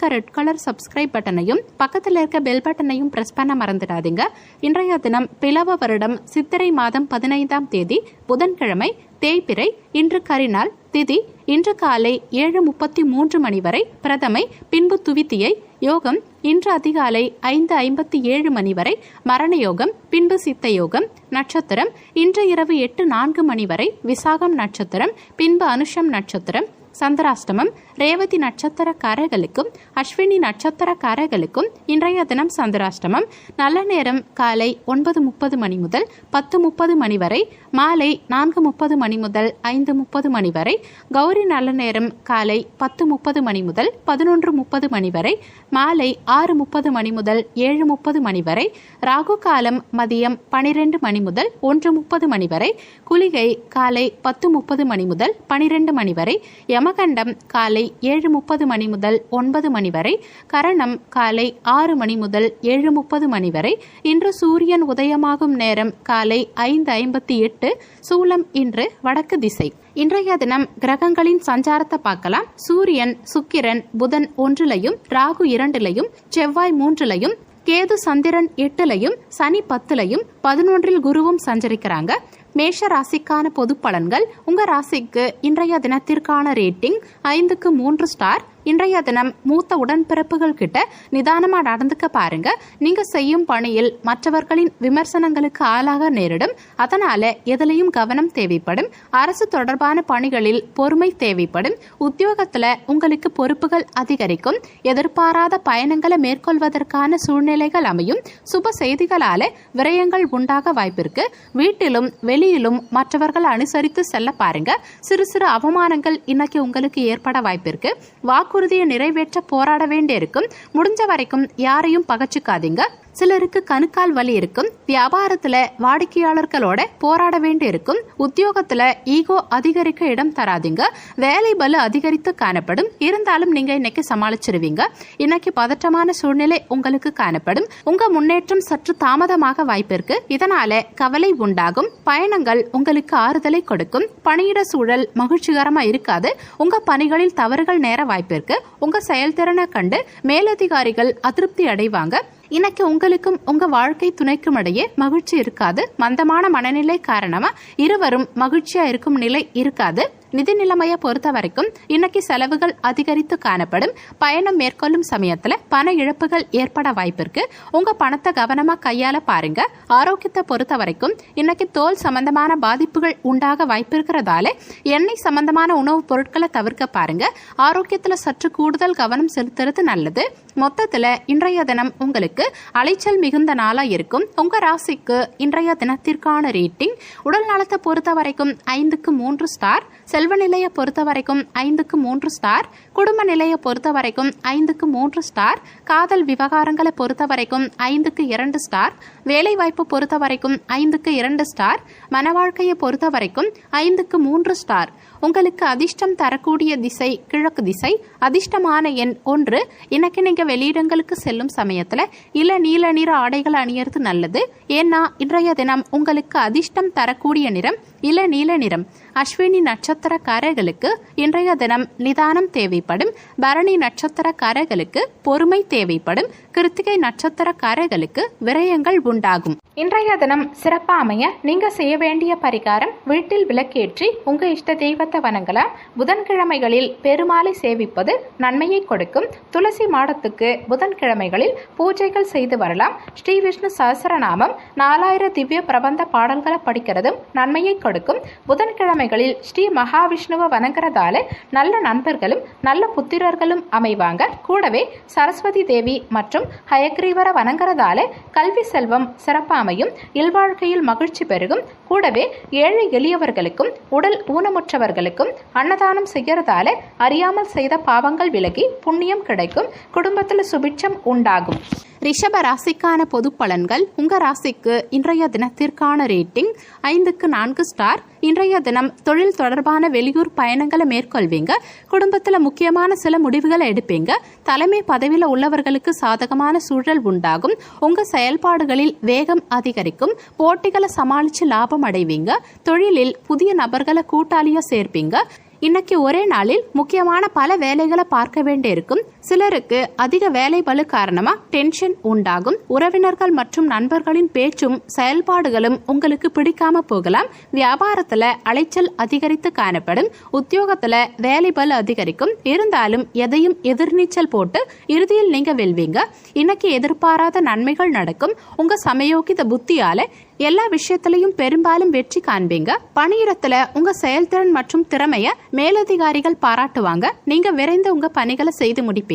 இருக்க red colour subscribe பட்டனையும் பக்கத்தில் இருக்க பெல் பட்டனையும் பிரஸ் பண்ண மறந்துடாதீங்க. இன்றைய தினம் பிளவ வருடம் சித்திரை மாதம் 15ஆம் தேதி புதன்கிழமை, தேய்பிறை. இன்று கரிநாள். திதி இன்று காலை 7:33 மணி வரை பிரதமை, பின்பு துவித்தியை. யோகம் இன்று அதிகாலை 5:57 மணி வரை மரண யோகம், பின்பு சித்த யோகம். நட்சத்திரம் இன்று இரவு 8:04 மணி வரை விசாகம் நட்சத்திரம், பின்பு அனுஷம் நட்சத்திரம். சந்திராஷ்டமம் ரேவதி நட்சத்திரக்காரர்களுக்கும் அஸ்வினி நட்சத்திரக்காரர்களுக்கும் இன்றைய தினம் சந்திராஷ்டமம். நல்ல நேரம் காலை 9:30 மணி முதல் 10:30 மணி வரை, மாலை 4:30 மணி முதல் 5:30 மணி வரை. கௌரி நல்ல நேரம் காலை 10:30 மணி முதல் 11:30 மணி வரை, மாலை 6:30 மணி முதல் 7:30 மணி வரை. ராகு காலம் மதியம் 12 மணி முதல் 1:30 மணி வரை. குளிகை காலை 10:30 மணி முதல் 12 மணி வரை. யமகண்டம் காலை 7:30 மணி முதல் 9 மணி வரை. கரணம் காலை 6 மணி முதல் 7:30 மணி வரை. இன்று சூரியன் உதயமாகும் நேரம் காலை 5:58. சூலம் இன்று வடக்கு திசை. இன்றைய தினம் கிரகங்களின் சஞ்சாரத்தை பார்க்கலாம். சூரியன், சுக்கிரன், புதன் 1லையும், ராகு 2லையும், செவ்வாய் 3லையும், கேது சந்திரன் 8லையும், சனி 10லையும், 11இல் குருவும் சஞ்சரிக்கிறாங்க. மேஷ ராசிக்கான பொது பலன்கள். உங்க ராசிக்கு இன்றைய தினத்திற்கான ரேட்டிங் 5க்கு 3 ஸ்டார். இன்றைய தினம் மூத்த உடன்பிறப்புகள் கிட்ட நிதானமா நடந்துக்க பாருங்க. நீங்க செய்யும் பணியில் மற்றவர்களின் விமர்சனங்களுக்கு ஆளாக நேரிடும். அதனால எதிலையும் கவனம் தேவைப்படும். அரசு தொடர்பான பணிகளில் பொறுமை தேவைப்படும். உத்தியோகத்துல உங்களுக்கு பொறுப்புகள் அதிகரிக்கும். எதிர்பாராத பயணங்களை மேற்கொள்வதற்கான சூழ்நிலைகள் அமையும். சுப செய்திகளால விரயங்கள் உண்டாக வாய்ப்பிருக்கு. வீட்டிலும் வெளியிலும் மற்றவர்கள் அனுசரித்து செல்ல பாருங்க. சிறு சிறு அவமானங்கள் இன்னைக்கு உங்களுக்கு ஏற்பட வாய்ப்பிருக்கு. வாக்குறுதியை நிறைவேற்ற போராட வேண்டியிருக்கும். முடிஞ்ச வரைக்கும் யாரையும் பகச்சுக்காதீங்க. சிலருக்கு கணுக்கால் வலி இருக்கும். வியாபாரத்துல வாடிக்கையாளர்களோட போராட வேண்டி இருக்கும். உத்தியோகத்துல ஈகோ அதிகரிக்க இடம் தராதிங்க. வேலை பலு அதிகரித்து காணப்படும். இருந்தாலும் நீங்க இன்னைக்கு சமாளிச்சிருவீங்க. இன்னைக்கு பதற்றமான சூழ்நிலை உங்களுக்கு காணப்படும். உங்க முன்னேற்றம் சற்று தாமதமாக வாய்ப்பிருக்கு. இதனால கவலை உண்டாகும். பயணங்கள் உங்களுக்கு ஆறுதலை கொடுக்கும். பணியிட சூழல் மகிழ்ச்சிகரமா இருக்காது. உங்க பணிகளில் தவறுகள் நேர வாய்ப்பிருக்கு. உங்க செயல்திறனை கண்டு மேலதிகாரிகள் அதிருப்தி அடைவாங்க. இன்னைக்கு உங்களுக்கும் உங்க வாழ்க்கை துணைக்கும் இடையே மகிழ்ச்சி இருக்காது. மந்தமான மனநிலை காரணமா இருவரும் மகிழ்ச்சியா இருக்கும் நிலை இருக்காது. நிதி நிலைமையை பொறுத்த வரைக்கும் இன்னைக்கு செலவுகள் அதிகரித்து காணப்படும். பயணம் மேற்கொள்ளும் சமயத்துல பண இழப்புகள் ஏற்பட வாய்ப்பிருக்கு. உங்க பணத்தை கவனமா கையாள பாருங்க. ஆரோக்கியத்தை பொறுத்த வரைக்கும் இன்னைக்கு தோல் சம்பந்தமான பாதிப்புகள் உண்டாக வாய்ப்பிருக்கிறதால எண்ணெய் சம்பந்தமான உணவுப் பொருட்களை தவிர்க்க பாருங்க. ஆரோக்கியத்துல சற்று கூடுதல் கவனம் செலுத்துறது நல்லது. மொத்தத்துல இன்றைய தினம் உங்களுக்கு அலைச்சல் மிகுந்த நாளா இருக்கும். உங்க ராசிக்கு இன்றைய தினத்திற்கான ரேட்டிங் உடல் நலத்தை பொறுத்த வரைக்கும் 5க்கு 3 ஸ்டார். செல்வ நிலையை பொறுத்த வரைக்கும் 5க்கு 3 ஸ்டார். குடும்ப நிலையை பொறுத்த வரைக்கும் 5க்கு 3 ஸ்டார். காதல் விவகாரங்களை பொறுத்த வரைக்கும் 5க்கு 2 ஸ்டார். வேலை வாய்ப்பு பொறுத்த வரைக்கும் 5க்கு 2 ஸ்டார். மன வாழ்க்கையை பொறுத்த வரைக்கும் 5க்கு 3 ஸ்டார். உங்களுக்கு அதிர்ஷ்டம் தரக்கூடிய திசை கிழக்கு திசை. அதிர்ஷ்டமான எண் 1. இன்னைக்கு நீங்க வெளியிடங்களுக்கு செல்லும் சமயத்துல நீல நிற ஆடைகள் அணியறது நல்லது. ஏன்னா இன்றைய தினம் உங்களுக்கு அதிர்ஷ்டம் தரக்கூடிய நிறம் நீல நிறம். அஸ்வினி நட்சத்திரக்காரர்களுக்கு இன்றைய தினம் நிதானம் தேவைப்படும். பரணி நட்சத்திரக்காரர்களுக்கு பொறுமை தேவைப்படும். கிருத்திகை நட்சத்திரக்காரர்களுக்கு விரயங்கள் உண்டாகும். இன்றைய தினம் சிறப்பா அமைய நீங்க செய்ய வேண்டிய பரிகாரம், வீட்டில் விளக்கேற்றி உங்க இஷ்ட தெய்வத்தை வணங்கலாம். புதன்கிழமைகளில் பெருமாளை சேவிப்பது நன்மையை கொடுக்கும். துளசி மாடத்துக்கு புதன்கிழமைகளில் பூஜைகள் செய்து வரலாம். ஸ்ரீ விஷ்ணு சஹஸ்ரநாமம் 4000 திவ்ய பிரபந்த பாடல்களை படிக்கிறதும் நன்மையை கொடுக்கும். புதன்கிழமைகளில் ஸ்ரீ மகாவிஷ்ணுவை வணங்குறதால நல்ல நண்பர்களும் நல்ல புத்திரர்களும் அமைவாங்க. கூடவே சரஸ்வதி தேவி மற்றும் ஹயக்ரீவரை வணங்குறதால கல்வி செல்வம் சிறப்பாக அமையும். இல்வாழ்க்கையில் மகிழ்ச்சி பெருகும். கூடவே ஏழை எளியவர்களுக்கும் உடல் ஊனமுற்றவர்களுக்கும் அன்னதானம் செய்யறதால அறியாமல் செய்த பாவங்கள் விலகி புண்ணியம் கிடைக்கும். குடும்பத்தில் சுபிட்சம் உண்டாகும். ரிஷப ராசிக்கான பொது பலன்கள். உங்க ராசிக்கு இன்றைய தினத்திற்கான ரேட்டிங் 5க்கு 4 ஸ்டார். இன்றைய தினம் தொழில் தொடர்பான வெளியூர் பயணங்களை மேற்கொள்வீங்க. குடும்பத்துல முக்கியமான சில முடிவுகளை எடுப்பீங்க. தலைமை பதவியில உள்ளவர்களுக்கு சாதகமான சூழல் உண்டாகும். உங்க செயல்பாடுகளில் வேகம் அதிகரிக்கும். போட்டிகளை சமாளிச்சு லாபம் அடைவீங்க. தொழிலில் புதிய நபர்களை கூட்டாளியா சேர்ப்பீங்க. இன்னைக்கு ஒரே நாளில் முக்கியமான பல வேலைகளை பார்க்க வேண்டியிருக்கும். சிலருக்கு அதிக வேலை பளு காரணமா டென்ஷன் உண்டாகும். உறவினர்கள் மற்றும் நண்பர்களின் பேச்சும் செயல்பாடுகளும் உங்களுக்கு பிடிக்காம போகலாம். வியாபாரத்துல அலைச்சல் அதிகரித்து காணப்படும். உத்தியோகத்துல வேலை பளு அதிகரிக்கும். இருந்தாலும் எதையும் எதிர்நீச்சல் போட்டு இறுதியில் நீங்க வெல்வீங்க. இன்னைக்கு எதிர்பாராத நன்மைகள் நடக்கும். உங்க சமயோகித புத்தியால எல்லா விஷயத்திலையும் பெரும்பாலும் வெற்றி காண்பீங்க. பணியிடத்துல உங்க செயல்திறன் மற்றும் திறமைய மேலதிகாரிகள் பாராட்டுவாங்க. நீங்க விரைந்து உங்க பணிகளை செய்து முடிப்பீங்க.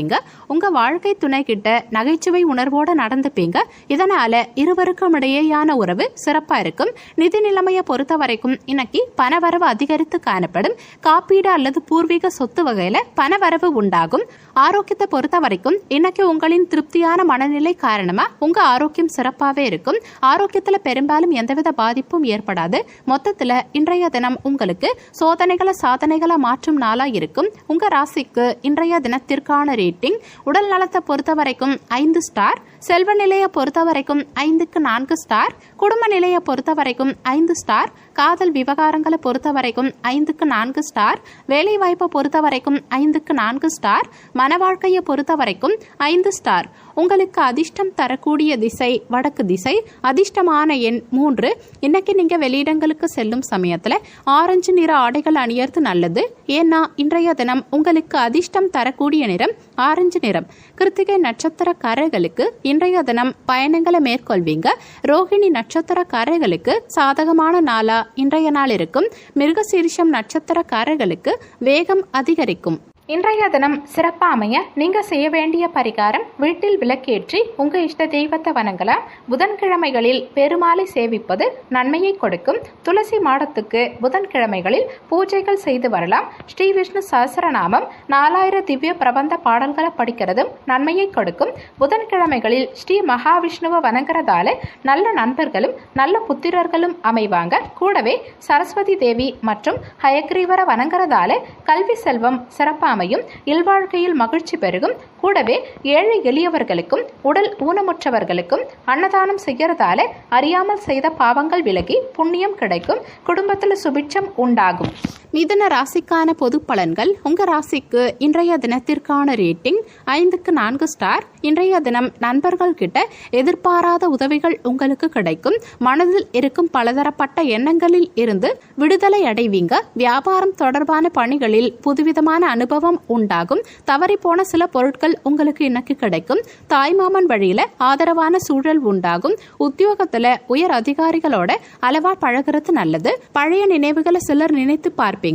உங்க வாழ்க்கை துணை கிட்ட நகைச்சுவை உணர்வோட நடந்துப்பீங்க. இதனால இருவருக்கும் இடையேயான உறவு சிறப்பா இருக்கும். நிதி நிலைமையை பொறுத்த வரைக்கும் இன்னைக்கு பணவரவு அதிகரித்து காணப்படும். காப்பீடு அல்லது பூர்வீக சொத்து வகையில பணவரவு உண்டாகும். ஆரோக்கியத்தை பொறுத்த வரைக்கும் இன்னைக்கு உங்களின் திருப்தியான மனநிலை காரணமா உங்க ஆரோக்கியம் சிறப்பாவே இருக்கும். ஆரோக்கியத்துல பெரும்பாலும் எந்தவித பாதிப்பும் ஏற்படாது. மொத்தத்துல இன்றைய தினம் உங்களுக்கு சோதனைகளை சாதனைகளை மாற்றும் நாளா இருக்கும். உங்க ராசிக்கு இன்றைய தினத்திற்கான ரேட்டிங் உடல் நலத்தை பொறுத்த வரைக்கும் 5 ஸ்டார், செல்வ நிலையை பொறுத்த வரைக்கும் 5க்கு 4 ஸ்டார், குடும்ப நிலையை பொறுத்த வரைக்கும் 5 ஸ்டார், காதல் விவகாரங்களை பொறுத்த வரைக்கும் 5க்கு 4 ஸ்டார், வேலை வாய்ப்பை பொறுத்த வரைக்கும் 5க்கு 4 ஸ்டார், மன வாழ்க்கையை பொறுத்த வரைக்கும் 5 ஸ்டார். உங்களுக்கு அதிர்ஷ்டம் தரக்கூடிய திசை வடக்கு திசை. அதிர்ஷ்டமான எண் 3. இன்னைக்கு நீங்க வெளியிடங்களுக்கு செல்லும் சமயத்துல ஆரஞ்சு நிற ஆடைகள் அணியறது நல்லது. ஏன்னா இன்றைய தினம் உங்களுக்கு அதிர்ஷ்டம் தரக்கூடிய நிறம் ஆரஞ்சு நிறம். கிருத்திகை நட்சத்திரக்காரர்களுக்கு இன்றைய தினம் பயணங்களை மேற்கொள்வீங்க. ரோகிணி நட்சத்திரக்காரர்களுக்கு சாதகமான நாளா இன்றைய நாள் இருக்கும். மிருகசீரிஷம் நட்சத்திரக்காரர்களுக்கு வேகம் அதிகரிக்கும். இன்றைய தினம் சிறப்பாக அமைய நீங்க செய்ய வேண்டிய பரிகாரம் வீட்டில் விளக்கேற்றி உங்க இஷ்ட தெய்வத்தை வணங்கலாம். புதன்கிழமைகளில் பெருமாளை சேவிப்பது நன்மையை கொடுக்கும். துளசி மாடத்துக்கு புதன்கிழமைகளில் பூஜைகள் செய்து வரலாம். ஸ்ரீ விஷ்ணு சஹஸ்ரநாமம் 4000 திவ்ய பிரபந்த பாடல்களை படிக்கிறதும் நன்மையை கொடுக்கும். புதன்கிழமைகளில் ஸ்ரீ மகாவிஷ்ணுவை வணங்குறதால நல்ல நண்பர்களும் நல்ல புத்திரர்களும் அமைவாங்க. கூடவே சரஸ்வதி தேவி மற்றும் ஹயக்ரீவரை வணங்குறதால கல்வி செல்வம் சிறப்பாக அமையும். இல்வாழ்க்கையில் மகிழ்ச்சி பெருகும். கூடவே ஏழை எளியவர்களுக்கும் உடல் ஊனமுற்றவர்களுக்கும் அன்னதானம் செய்யறதால அறியாமல் செய்த பாவங்கள் விலகி புண்ணியம் கிடைக்கும். குடும்பத்தில் சுபிட்சம் உண்டாகும். மிதுன ராசிக்கான பொது பலன்கள். உங்க ராசிக்கு இன்றைய தினத்திற்கான ரேட்டிங் 5க்கு 4 ஸ்டார். இன்றைய தினம் நண்பர்கள் கிட்ட எதிர்பாராத உதவிகள் உங்களுக்கு கிடைக்கும். மனதில் இருக்கும் பலதரப்பட்ட எண்ணங்களில் இருந்து விடுதலை அடைவீங்க. வியாபாரம் தொடர்பான பணிகளில் புதுவிதமான அனுபவம் உண்டாகும். தவறி போன சில பொருட்கள் உங்களுக்கு இன்னைக்கு கிடைக்கும். தாய்மாமன் வழியில ஆதரவான சூழல் உண்டாகும். உத்தியோகத்துல உயர் அதிகாரிகளோட அளவா பழகிறது நல்லது. பழைய நினைவுகளை சிலர் நினைத்து பார்ப்பீங்க.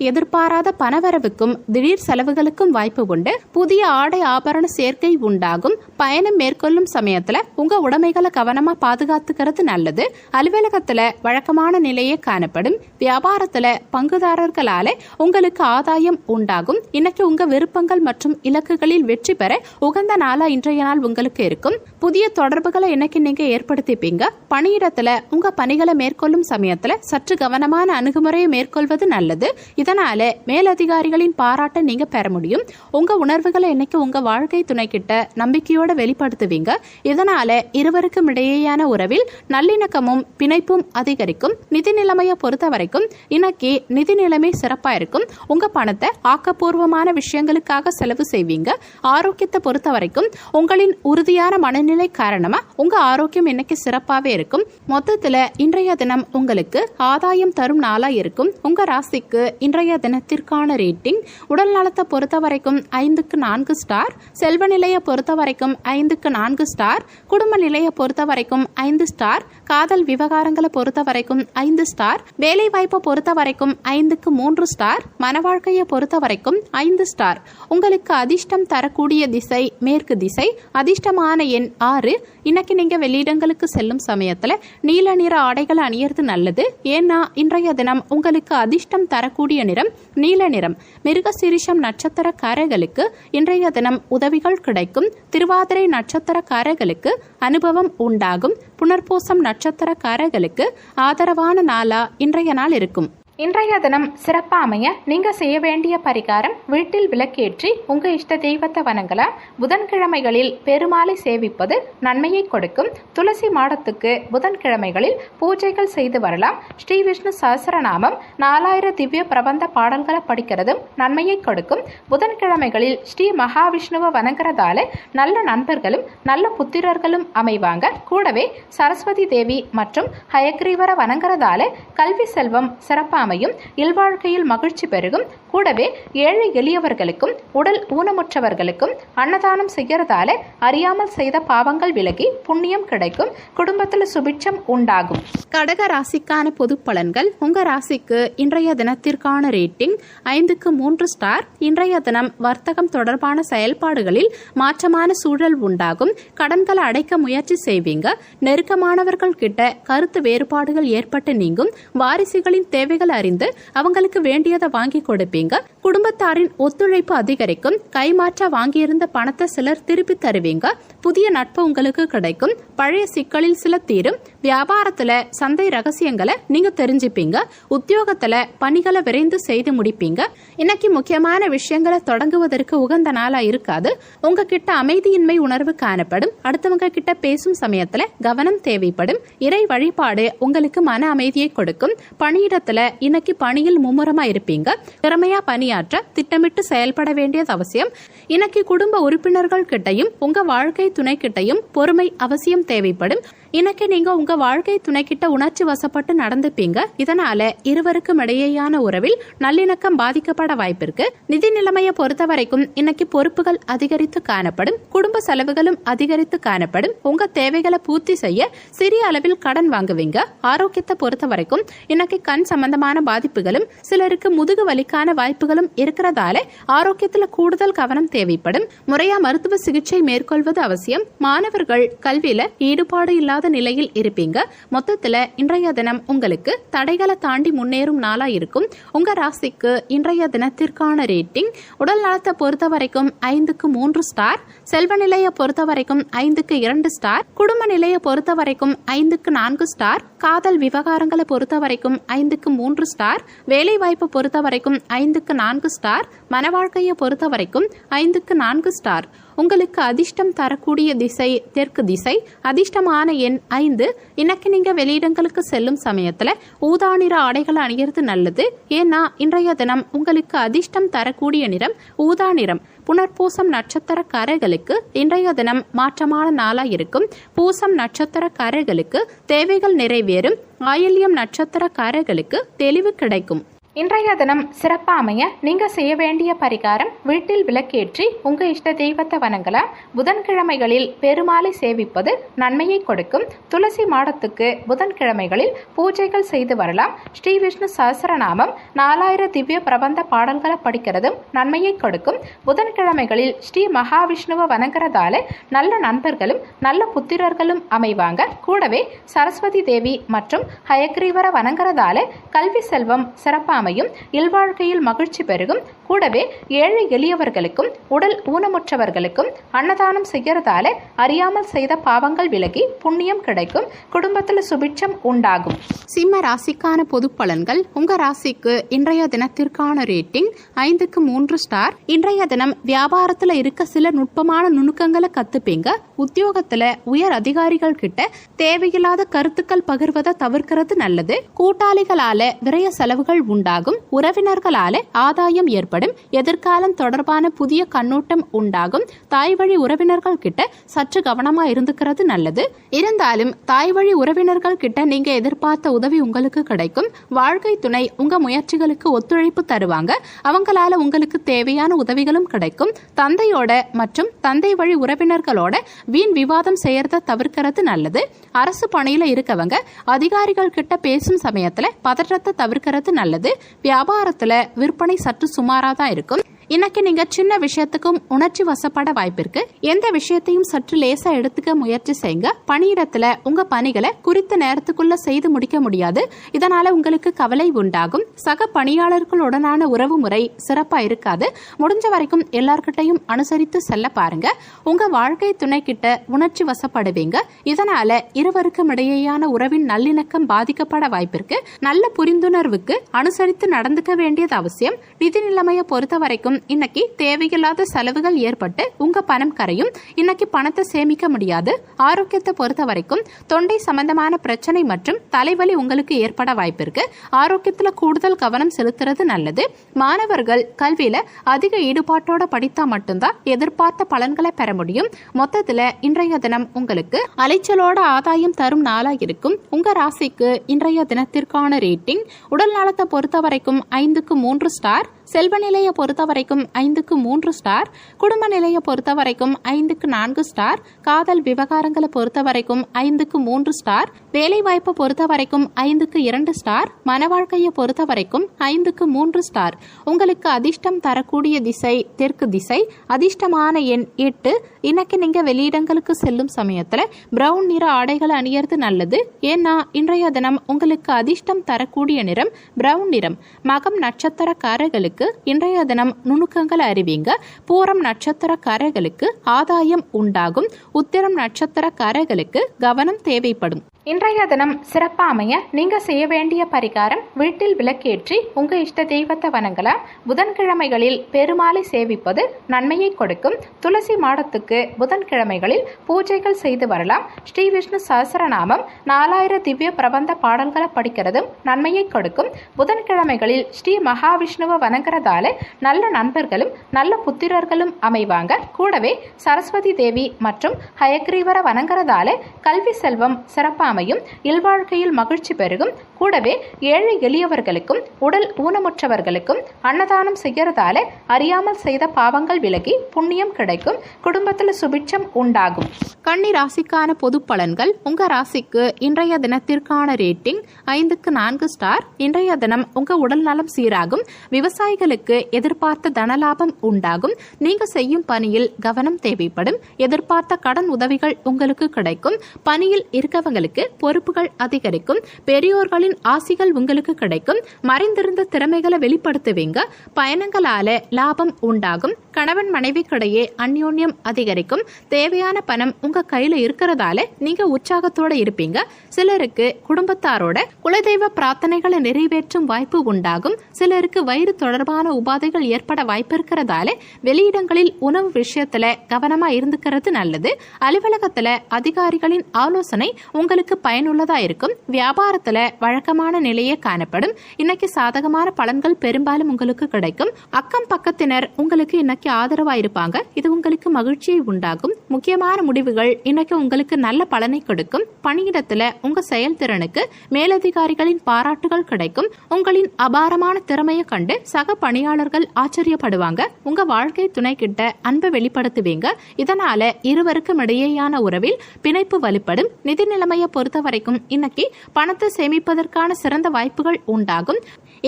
எதிர்பாராத பணவரவுக்கும் திடீர் செலவுகளுக்கும் வாய்ப்பு உண்டு. புதிய ஆடை ஆபரண சேர்க்கை உண்டாகும். பயணம் மேற்கொள்ளும் சமயத்துல உங்க உடைமைகளை கவனமா பாதுகாத்துக்கிறது நல்லது. அலுவலகத்துல வழக்கமான நிலையே காணப்படும். வியாபாரத்துல பங்குதாரர்களால உங்களுக்கு ஆதாயம் உண்டாகும். இன்னைக்கு உங்க விருப்பங்கள் மற்றும் இலக்குகளில் வெற்றி பெற உகந்த நாளா இன்றைய நாள் உங்களுக்கு இருக்கும். புதிய தொடர்புகளை இன்னைக்கு நீங்க ஏற்படுத்திப்பீங்க. பணியிடத்துல உங்க பணிகளை மேற்கொள்ளும் சமயத்துல சற்று கவனமான அணுகுமுறையை மேற்கொள்வது நல்லது. இதனால மேலதிகாரிகளின் பாராட்டை நீங்க பெற முடியும். உங்க உணர்வுகளை இன்னைக்கு உங்க வாழ்க்கை துணை கிட்ட நம்பிக்கையோட வெளிப்படுத்துவீங்க. இதனால இருவருக்கும் இடையேயான உறவில் நல்லிணக்கமும் பிணைப்பும் அதிகரிக்கும். நிதி நிலைமையை பொறுத்த வரைக்கும் இன்னைக்கு நிதி நிலைமை சிறப்பா இருக்கும். உங்க பணத்தை ஆக்கப்பூர்வமான விஷயங்களுக்காக செலவு செய்வீங்க. ஆரோக்கியத்தை பொறுத்த வரைக்கும் உங்களின் உறுதியான மனநிலை காரணமா உங்க ஆரோக்கியம் இன்னைக்கு சிறப்பாவே இருக்கும். மொத்தத்துல இன்றைய தினம் உங்களுக்கு ஆதாயம் தரும் நாளா இருக்கும். உங்க ராசிக்கு இன்றைய தினத்திற்கான ரேட்டிங் உடல் நலத்தை பொறுத்த வரைக்கும் 5க்கு 4 ஸ்டார். செல்வ நிலையை பொறுத்த வரைக்கும் 5க்கு 4 ஸ்டார். குடும்ப நிலையை பொறுத்த வரைக்கும் 5 ஸ்டார். காதல் விவகாரங்களை பொறுத்த வரைக்கும் 5 ஸ்டார். வேலை வாய்ப்பை பொறுத்த வரைக்கும் 5க்கு 3 ஸ்டார். மன வாழ்க்கையை பொறுத்த வரைக்கும் 5 ஸ்டார். உங்களுக்கு அதிர்ஷ்டம் தரக்கூடிய திசை மேற்கு திசை. அதிர்ஷ்டமான எண் 6. இன்னைக்கு நீங்க வெளியிடங்களுக்கு செல்லும் சமயத்துல நீல நிற ஆடைகளை அணியறது நல்லது. ஏன்னா இன்றைய தினம் உங்களுக்கு அதிர்ஷ்டம் தரக்கூடிய நிறம் நீல நிறம். மிருகசீரிஷம் நட்சத்திரக்காரர்களுக்கு இன்றைய தினம் உதவிகள் கிடைக்கும். திருவாதிரை நட்சத்திரக்காரர்களுக்கு அனுபவம் உண்டாகும். புனர்பூசம் நட்சத்திரக்காரர்களுக்கு ஆதரவான நாளா இன்றைய நாள் இருக்கும். இன்றைய தினம் சிறப்பா அமைய நீங்க செய்ய வேண்டிய பரிகாரம், வீட்டில் விளக்கேற்றி உங்க இஷ்ட தெய்வத்தை வணங்கலாம். புதன்கிழமைகளில் பெருமாளை சேவிப்பது நன்மையை கொடுக்கும். துளசி மாடத்துக்கு புதன்கிழமைகளில் பூஜைகள் செய்து வரலாம். ஸ்ரீ விஷ்ணு சஹஸ்ரநாமம் 4000 திவ்ய பிரபந்த பாடல்களை படிக்கிறதும் நன்மையை கொடுக்கும். புதன்கிழமைகளில் ஸ்ரீ மகாவிஷ்ணுவை வணங்குறதால நல்ல நண்பர்களும் நல்ல புத்திரர்களும் அமைவாங்க. கூடவே சரஸ்வதி தேவி மற்றும் ஹயக்ரீவரை வணங்குறதால கல்வி செல்வம் சிறப்பாக அமையும். இல்வாழ்க்கையில் மகிழ்ச்சி பெருகும். கூடவே ஏழை எளியவர்களுக்கும் உடல் ஊனமுற்றவர்களுக்கும் அன்னதானம் செய்யறதால அறியாமல் செய்த பாவங்கள் விலகி புண்ணியம் கிடைக்கும். குடும்பத்தில் சுபிட்சம் உண்டாகும். கடக ராசிக்கான பொது பலன்கள். உங்க ராசிக்கு இன்றைய தினத்திற்கான ரேட்டிங் 5க்கு 3 ஸ்டார். இன்றைய தினம் வர்த்தகம் தொடர்பான செயல்பாடுகளில் மாற்றமான சூழல் உண்டாகும். கடன்களை அடைக்க முயற்சி செய்வீங்க. நெருக்கமானவர்கள் கிட்ட கருத்து வேறுபாடுகள் ஏற்பட்டு நீங்கும். வாரிசுகளின் தேவைகள் அறிந்து அவங்களுக்கு வேண்டியதை வாங்கி கொடுப்பீங்க. குடும்பத்தாரின் ஒத்துழைப்பு அதிகரிக்கும். கைமாற்ற வாங்கியிருந்த பணத்தை சிலர் திருப்பி தருவீங்க. புதிய நட்பு உங்களுக்கு கிடைக்கும். பழைய சிக்கலில் சில தீரும். வியாபாரத்துல சந்தை ரகசியங்களை நீங்க தெரிஞ்சுப்பீங்க. உத்தியோகத்துல பணிகளை விரைந்து செய்து முடிப்பீங்க. இன்னைக்கு முக்கியமான விஷயங்களை தொடங்குவதற்கு உகந்த நாளா இருக்காது. உங்ககிட்ட அமைதியின்மை உணர்வு காணப்படும். அடுத்தவங்க கிட்ட பேசும் சமயத்துல கவனம் தேவைப்படும். இறை வழிபாடு உங்களுக்கு மன அமைதியை கொடுக்கும். பணியிடத்துல இன்னைக்கு பணியில் மும்முரமா இருப்பீங்க. திறமையா பணியாற்ற திட்டமிட்டு செயல்பட வேண்டியது அவசியம். இன்னைக்கு குடும்ப உறுப்பினர்கள் கிட்டையும் உங்க வாழ்க்கை துணை கிட்டையும் பொறுமை அவசியம் தேவைப்படும். இன்னைக்கு நீங்க உங்க வாழ்க்கை துணை கிட்ட உணர்ச்சி வசப்பட்டு நடந்துப்பீங்க. இதனால இருவருக்கும் இடையேயான உறவில் நல்லிணக்கம் பாதிக்கப்பட வாய்ப்பிருக்கு. நிதி நிலைமையை பொறுத்த வரைக்கும் இன்னைக்கு பொறுப்புகள் அதிகரித்து காணப்படும். குடும்ப செலவுகளும் அதிகரித்து காணப்படும். உங்க தேவைகளை பூர்த்தி செய்ய சிறிய அளவில் கடன் வாங்குவீங்க. ஆரோக்கியத்தை பொறுத்த வரைக்கும் இன்னைக்கு கண் சம்பந்தமான பாதிப்புகளும் சிலருக்கு முதுகு வலிக்கான வாய்ப்புகளும் இருக்கிறதால ஆரோக்கியத்துல கூடுதல் கவனம் தேவைப்படும். முறையா மருத்துவ சிகிச்சை மேற்கொள்வது அவசியம். மாணவர்கள் கல்வியில ஈடுபாடு இல்லாத நிலையில் இருப்பீங்க. மொத்தத்துல இன்றைய தினம் உங்களுக்கு தடைகளை தாண்டி முன்னேறும் நாளா இருக்கும். உங்க ராசிக்கு இன்றைய தினத்திற்கான ரேட்டிங் உடல் நலத்தை பொறுத்த வரைக்கும் 5க்கு 3 ஸ்டார். செல்வ நிலையை பொறுத்த வரைக்கும் 5க்கு 2 ஸ்டார். குடும்ப நிலையை பொறுத்த வரைக்கும் 5க்கு 4 ஸ்டார். காதல் விவகாரங்களை பொறுத்த வரைக்கும் 5க்கு 3 ஸ்டார். வேலை வாய்ப்பு பொறுத்த வரைக்கும் 5க்கு 4 ஸ்டார். மன வாழ்க்கையை பொறுத்த வரைக்கும் 5க்கு 4 ஸ்டார். உங்களுக்கு அதிர்ஷ்டம் தரக்கூடிய திசை தெற்கு திசை. அதிர்ஷ்டமான எண் 5. இன்னைக்கு நீங்க வெளியிடங்களுக்கு செல்லும் சமயத்துல ஊதா நிற ஆடைகளை அணிகிறது நல்லது. ஏன்னா இன்றைய தினம் உங்களுக்கு அதிர்ஷ்டம் தரக்கூடிய நிறம் ஊதா நிறம். புனர்பூசம் நட்சத்திரக்காரர்களுக்கு இன்றைய தினம் மாற்றமான நாளா இருக்கும். பூசம் நட்சத்திரக்காரர்களுக்கு தேவைகள் நிறைவேறும். ஆயில்யம் நட்சத்திரக்காரர்களுக்கு தெளிவு கிடைக்கும். இன்றைய தினம் சிறப்பா அமைய நீங்க செய்ய வேண்டிய பரிகாரம், வீட்டில் விளக்கேற்றி உங்க இஷ்ட தெய்வத்தை வணங்கலாம். புதன்கிழமைகளில் பெருமாளை சேவிப்பது நன்மையை கொடுக்கும். துளசி மாடத்துக்கு புதன்கிழமைகளில் பூஜைகள் செய்து வரலாம். ஸ்ரீ விஷ்ணு சஹஸ்ரநாமம் 4000 திவ்ய பிரபந்த பாடல்களை படிக்கிறதும் நன்மையை கொடுக்கும். புதன்கிழமைகளில் ஸ்ரீ மகாவிஷ்ணுவை வணங்குறதால நல்ல நண்பர்களும் நல்ல புத்திரர்களும் அமைவாங்க. கூடவே சரஸ்வதி தேவி மற்றும் ஹயக்ரீவரை வணங்குறதால கல்வி செல்வம் சிறப்பாக அமையும். இல்வாழ்க்கையில் மகிழ்ச்சி பெருகும். கூடவே ஏழை எளியவர்களுக்கும் உடல் ஊனமுற்றவர்களுக்கும் அன்னதானம் செய்யறதால அறியாமல் செய்த பாவங்கள் விலகி புண்ணியம் கிடைக்கும். குடும்பத்தில் சுபிட்சம் உண்டாகும். சிம்ம ராசிக்கான பொது பலன்கள். உங்க ராசிக்கு இன்றைய தினத்திற்கான ரேட்டிங் 5க்கு 3 ஸ்டார். இன்றைய தினம் வியாபாரத்துல இருக்க சில நுட்பமான நுணுக்கங்களை கத்துப்பீங்க. உத்தியோகத்துல உயர் அதிகாரிகள் கிட்ட தேவையில்லாத கருத்துக்கள் பகிர்வதை தவிர்க்கிறது நல்லது. கூட்டாளிகளால விரய செலவுகள் உண்டாகும். உறவினர்களால ஆதாயம் ஏற்படும். எதிர்காலம் தொடர்பான புதிய கண்ணோட்டம் உண்டாகும். தாய் வழி உறவினர்கள் கிட்ட சற்று கவனமா இருந்துக்கிறது நல்லது. இருந்தாலும் தாய் வழி உறவினர்கள் கிட்ட நீங்க எதிர்பார்த்த உதவி உங்களுக்கு கிடைக்கும். வாழ்க்கை துணை உங்க முயற்சிகளுக்கு ஒத்துழைப்பு தருவாங்க. அவங்களால உங்களுக்கு தேவையான உதவிகளும் கிடைக்கும். தந்தையோட மற்றும் தந்தை வழி உறவினர்களோட வீண் விவாதம் செய்யறத தவிர்க்கிறது நல்லது. அரசு பணியில இருக்கவங்க அதிகாரிகள் கிட்ட பேசும் சமயத்துல பதற்றத்தை தவிர்க்கிறது நல்லது. வியாபாரத்துல விற்பனை சற்று சுமாரா தான் இருக்கும். இன்னைக்கு நீங்க சின்ன விஷயத்துக்கும் உணர்ச்சி வசப்பட வாய்ப்பிருக்கு. எந்த விஷயத்தையும் சற்று லேசா எடுத்துக்க முயற்சி செய்யுங்க. பணியிடத்துல உங்க பணிகளை குறித்த நேரத்துக்குள்ள செய்து முடிக்க முடியாது. இதனால உங்களுக்கு கவலை உண்டாகும். சக பணியாளர்களுடனான உறவு முறை சிறப்பா இருக்காது. முடிஞ்ச வரைக்கும் எல்லார்கிட்டையும் அனுசரித்து செல்ல பாருங்க. உங்க வாழ்க்கை துணை கிட்ட உணர்ச்சி வசப்படுவீங்க. இதனால இருவருக்கும் இடையேயான உறவின் நல்லிணக்கம் பாதிக்கப்பட வாய்ப்பிருக்கு. நல்ல புரிந்துணர்வுக்கு அனுசரித்து நடந்துக்க வேண்டியது அவசியம். நிதி நிலைமையை பொறுத்த வரைக்கும் இன்னைக்கு தேவையில்லாத செலவுகள் ஏற்பட்டு உங்க பணம் கரையும். இன்னைக்கு பணத்தை சேமிக்க முடியாது. ஆரோக்கியத்தை பொறுத்த வரைக்கும் தொண்டை சம்பந்தமான பிரச்சனை மற்றும் தலைவலி உங்களுக்கு ஏற்பட வாய்ப்பிருக்கு. ஆரோக்கியத்துல கூடுதல் கவனம் செலுத்துறது நல்லது. மாணவர்கள் கல்வியில அதிக ஈடுபாட்டோட படித்தா மட்டும்தான் எதிர்பார்த்த பலன்களை பெற முடியும். மொத்தத்துல இன்றைய தினம் உங்களுக்கு அலைச்சலோட ஆதாயம் தரும் நாளா இருக்கும். உங்க ராசிக்கு இன்றைய தினத்திற்கான ரேட்டிங் உடல் நலத்தை பொறுத்த வரைக்கும் 5க்கு 3 ஸ்டார், செல்வ நிலையை பொறுத்த வரைக்கும் 5க்கு 3 ஸ்டார், குடும்ப நிலையை பொறுத்த வரைக்கும் 5க்கு 4 ஸ்டார், காதல் விவகாரங்களை பொறுத்த வரைக்கும் 5க்கு 3 ஸ்டார், வேலை வாய்ப்பை பொறுத்த வரைக்கும் 5க்கு 2 ஸ்டார், மன வாழ்க்கையை பொறுத்த வரைக்கும் 5க்கு 3 ஸ்டார். உங்களுக்கு அதிர்ஷ்டம் தரக்கூடிய திசை தெற்கு திசை. அதிர்ஷ்டமான எண் 8. இன்னைக்கு நீங்க வெளியிடங்களுக்கு செல்லும் சமயத்துல பிரவுன் நிற ஆடைகளை அணியறது நல்லது. ஏன்னா இன்றைய தினம் உங்களுக்கு அதிர்ஷ்டம் தரக்கூடிய நிறம் பிரவுன் நிறம். மகம் நட்சத்திரக்காரர்களுக்கு இன்றைய தினம் நுணுக்கங்கள் அறிவிங்க. பூரம் நட்சத்திரக்காரர்களுக்கு ஆதாயம் உண்டாகும். உத்திரம் நட்சத்திரக்காரர்களுக்கு கவனம் தேவைப்படும். இன்றைய தினம் சிறப்பா அமைய நீங்க செய்ய வேண்டிய பரிகாரம், வீட்டில் விளக்கேற்றி உங்க இஷ்ட தெய்வத்தை வணங்கலாம். புதன்கிழமைகளில் பெருமாளை சேவிப்பது நன்மையை கொடுக்கும். துளசி மாடத்துக்கு புதன்கிழமைகளில் பூஜைகள் செய்து வரலாம். ஸ்ரீ விஷ்ணு சஹஸ்ரநாமம் 4000 திவ்ய பிரபந்த பாடல்களை படிக்கிறதும் நன்மையை கொடுக்கும். புதன்கிழமைகளில் ஸ்ரீ மகாவிஷ்ணுவை வணங்குறதால நல்ல நண்பர்களும் நல்ல புத்திரர்களும் அமைவாங்க. கூடவே சரஸ்வதி தேவி மற்றும் ஹயக்ரீவரை வணங்குறதால கல்வி செல்வம் சிறப்பாக அமையும். இல்வாழ்க்கையில் மகிழ்ச்சி பெருகும். கூடவே ஏழை எளியவர்களுக்கும் உடல் ஊனமுற்றவர்களுக்கும் அன்னதானம் செய்யறதால அறியாமல் செய்த பாவங்கள் விலகி புண்ணியம் கிடைக்கும். குடும்பத்தில் சுபிட்சம் உண்டாகும். கன்னி ராசிக்கான பொது பலன்கள். உங்க ராசிக்கு இன்றைய தினத்திற்கான ரேட்டிங் 5க்கு 4 ஸ்டார். இன்றைய தினம் உங்க உடல் நலம் சீராகும். விவசாயிகளுக்கு எதிர்பார்த்த தனலாபம் உண்டாகும். நீங்க செய்யும் பணியில் கவனம் தேவைப்படும். எதிர்பார்த்த கடன் உதவிகள் உங்களுக்கு கிடைக்கும். பணியில் இருக்கவங்களுக்கு பொறுப்புகள் அதிகரிக்கும். பெரியோர்களின் ஆசிகள் உங்களுக்கு கிடைக்கும். மறைந்திருந்த திறமைகளை வெளிப்படுத்துவீங்க. பயணங்களால லாபம் உண்டாகும். கணவன் மனைவிக்கிடையே அந்யோன்யம் அதிகரிக்கும். தேவையான பணம் உங்க கையில இருக்கிறதால நீங்க உற்சாகத்தோட இருப்பீங்க. சிலருக்கு குடும்பத்தாரோட குலதெய்வ பிரார்த்தனைகளை நிறைவேற்றும் வாய்ப்பு உண்டாகும். சிலருக்கு வயிறு தொடர்பான உபாதைகள் ஏற்பட வாய்ப்பு இருக்கிறதால வெளியிடங்களில் உணவு விஷயத்துல கவனமா இருந்துக்கிறது நல்லது. அலுவலகத்துல அதிகாரிகளின் ஆலோசனை உங்களுக்கு பயனுள்ளதா இருக்கும். வியாபாரத்துல வழக்கமான நிலையே காணப்படும். இன்னைக்கு சாதகமான பலன்கள் பெரும்பாலும் உங்களுக்கு கிடைக்கும். அக்கம் பக்கத்தினர் உங்களுக்கு இன்னைக்கு ஆதரவா இருப்பாங்க. இது உங்களுக்கு மகிழ்ச்சியை உண்டாகும். முக்கியமான முடிவுகள் இன்னைக்கு உங்களுக்கு நல்ல பலனை கொடுக்கும். பணியிடத்துல உங்க செயல்திறனுக்கு மேலதிகாரிகளின் பாராட்டுகள் கிடைக்கும். உங்களின் அபாரமான திறமையை கண்டு சக பணியாளர்கள் ஆச்சரியப்படுவாங்க. உங்க வாழ்க்கை துணை கிட்ட அன்பை வெளிப்படுத்துவீங்க. இதனால இருவருக்கும் இடையேயான உறவில் பிணைப்பு வலுப்படும். நிதி நிலைமையை பொறுத்த வரைக்கும் இன்னைக்கு பணத்தை சேமிப்பதற்கான சிறந்த வாய்ப்புகள் உண்டாகும்.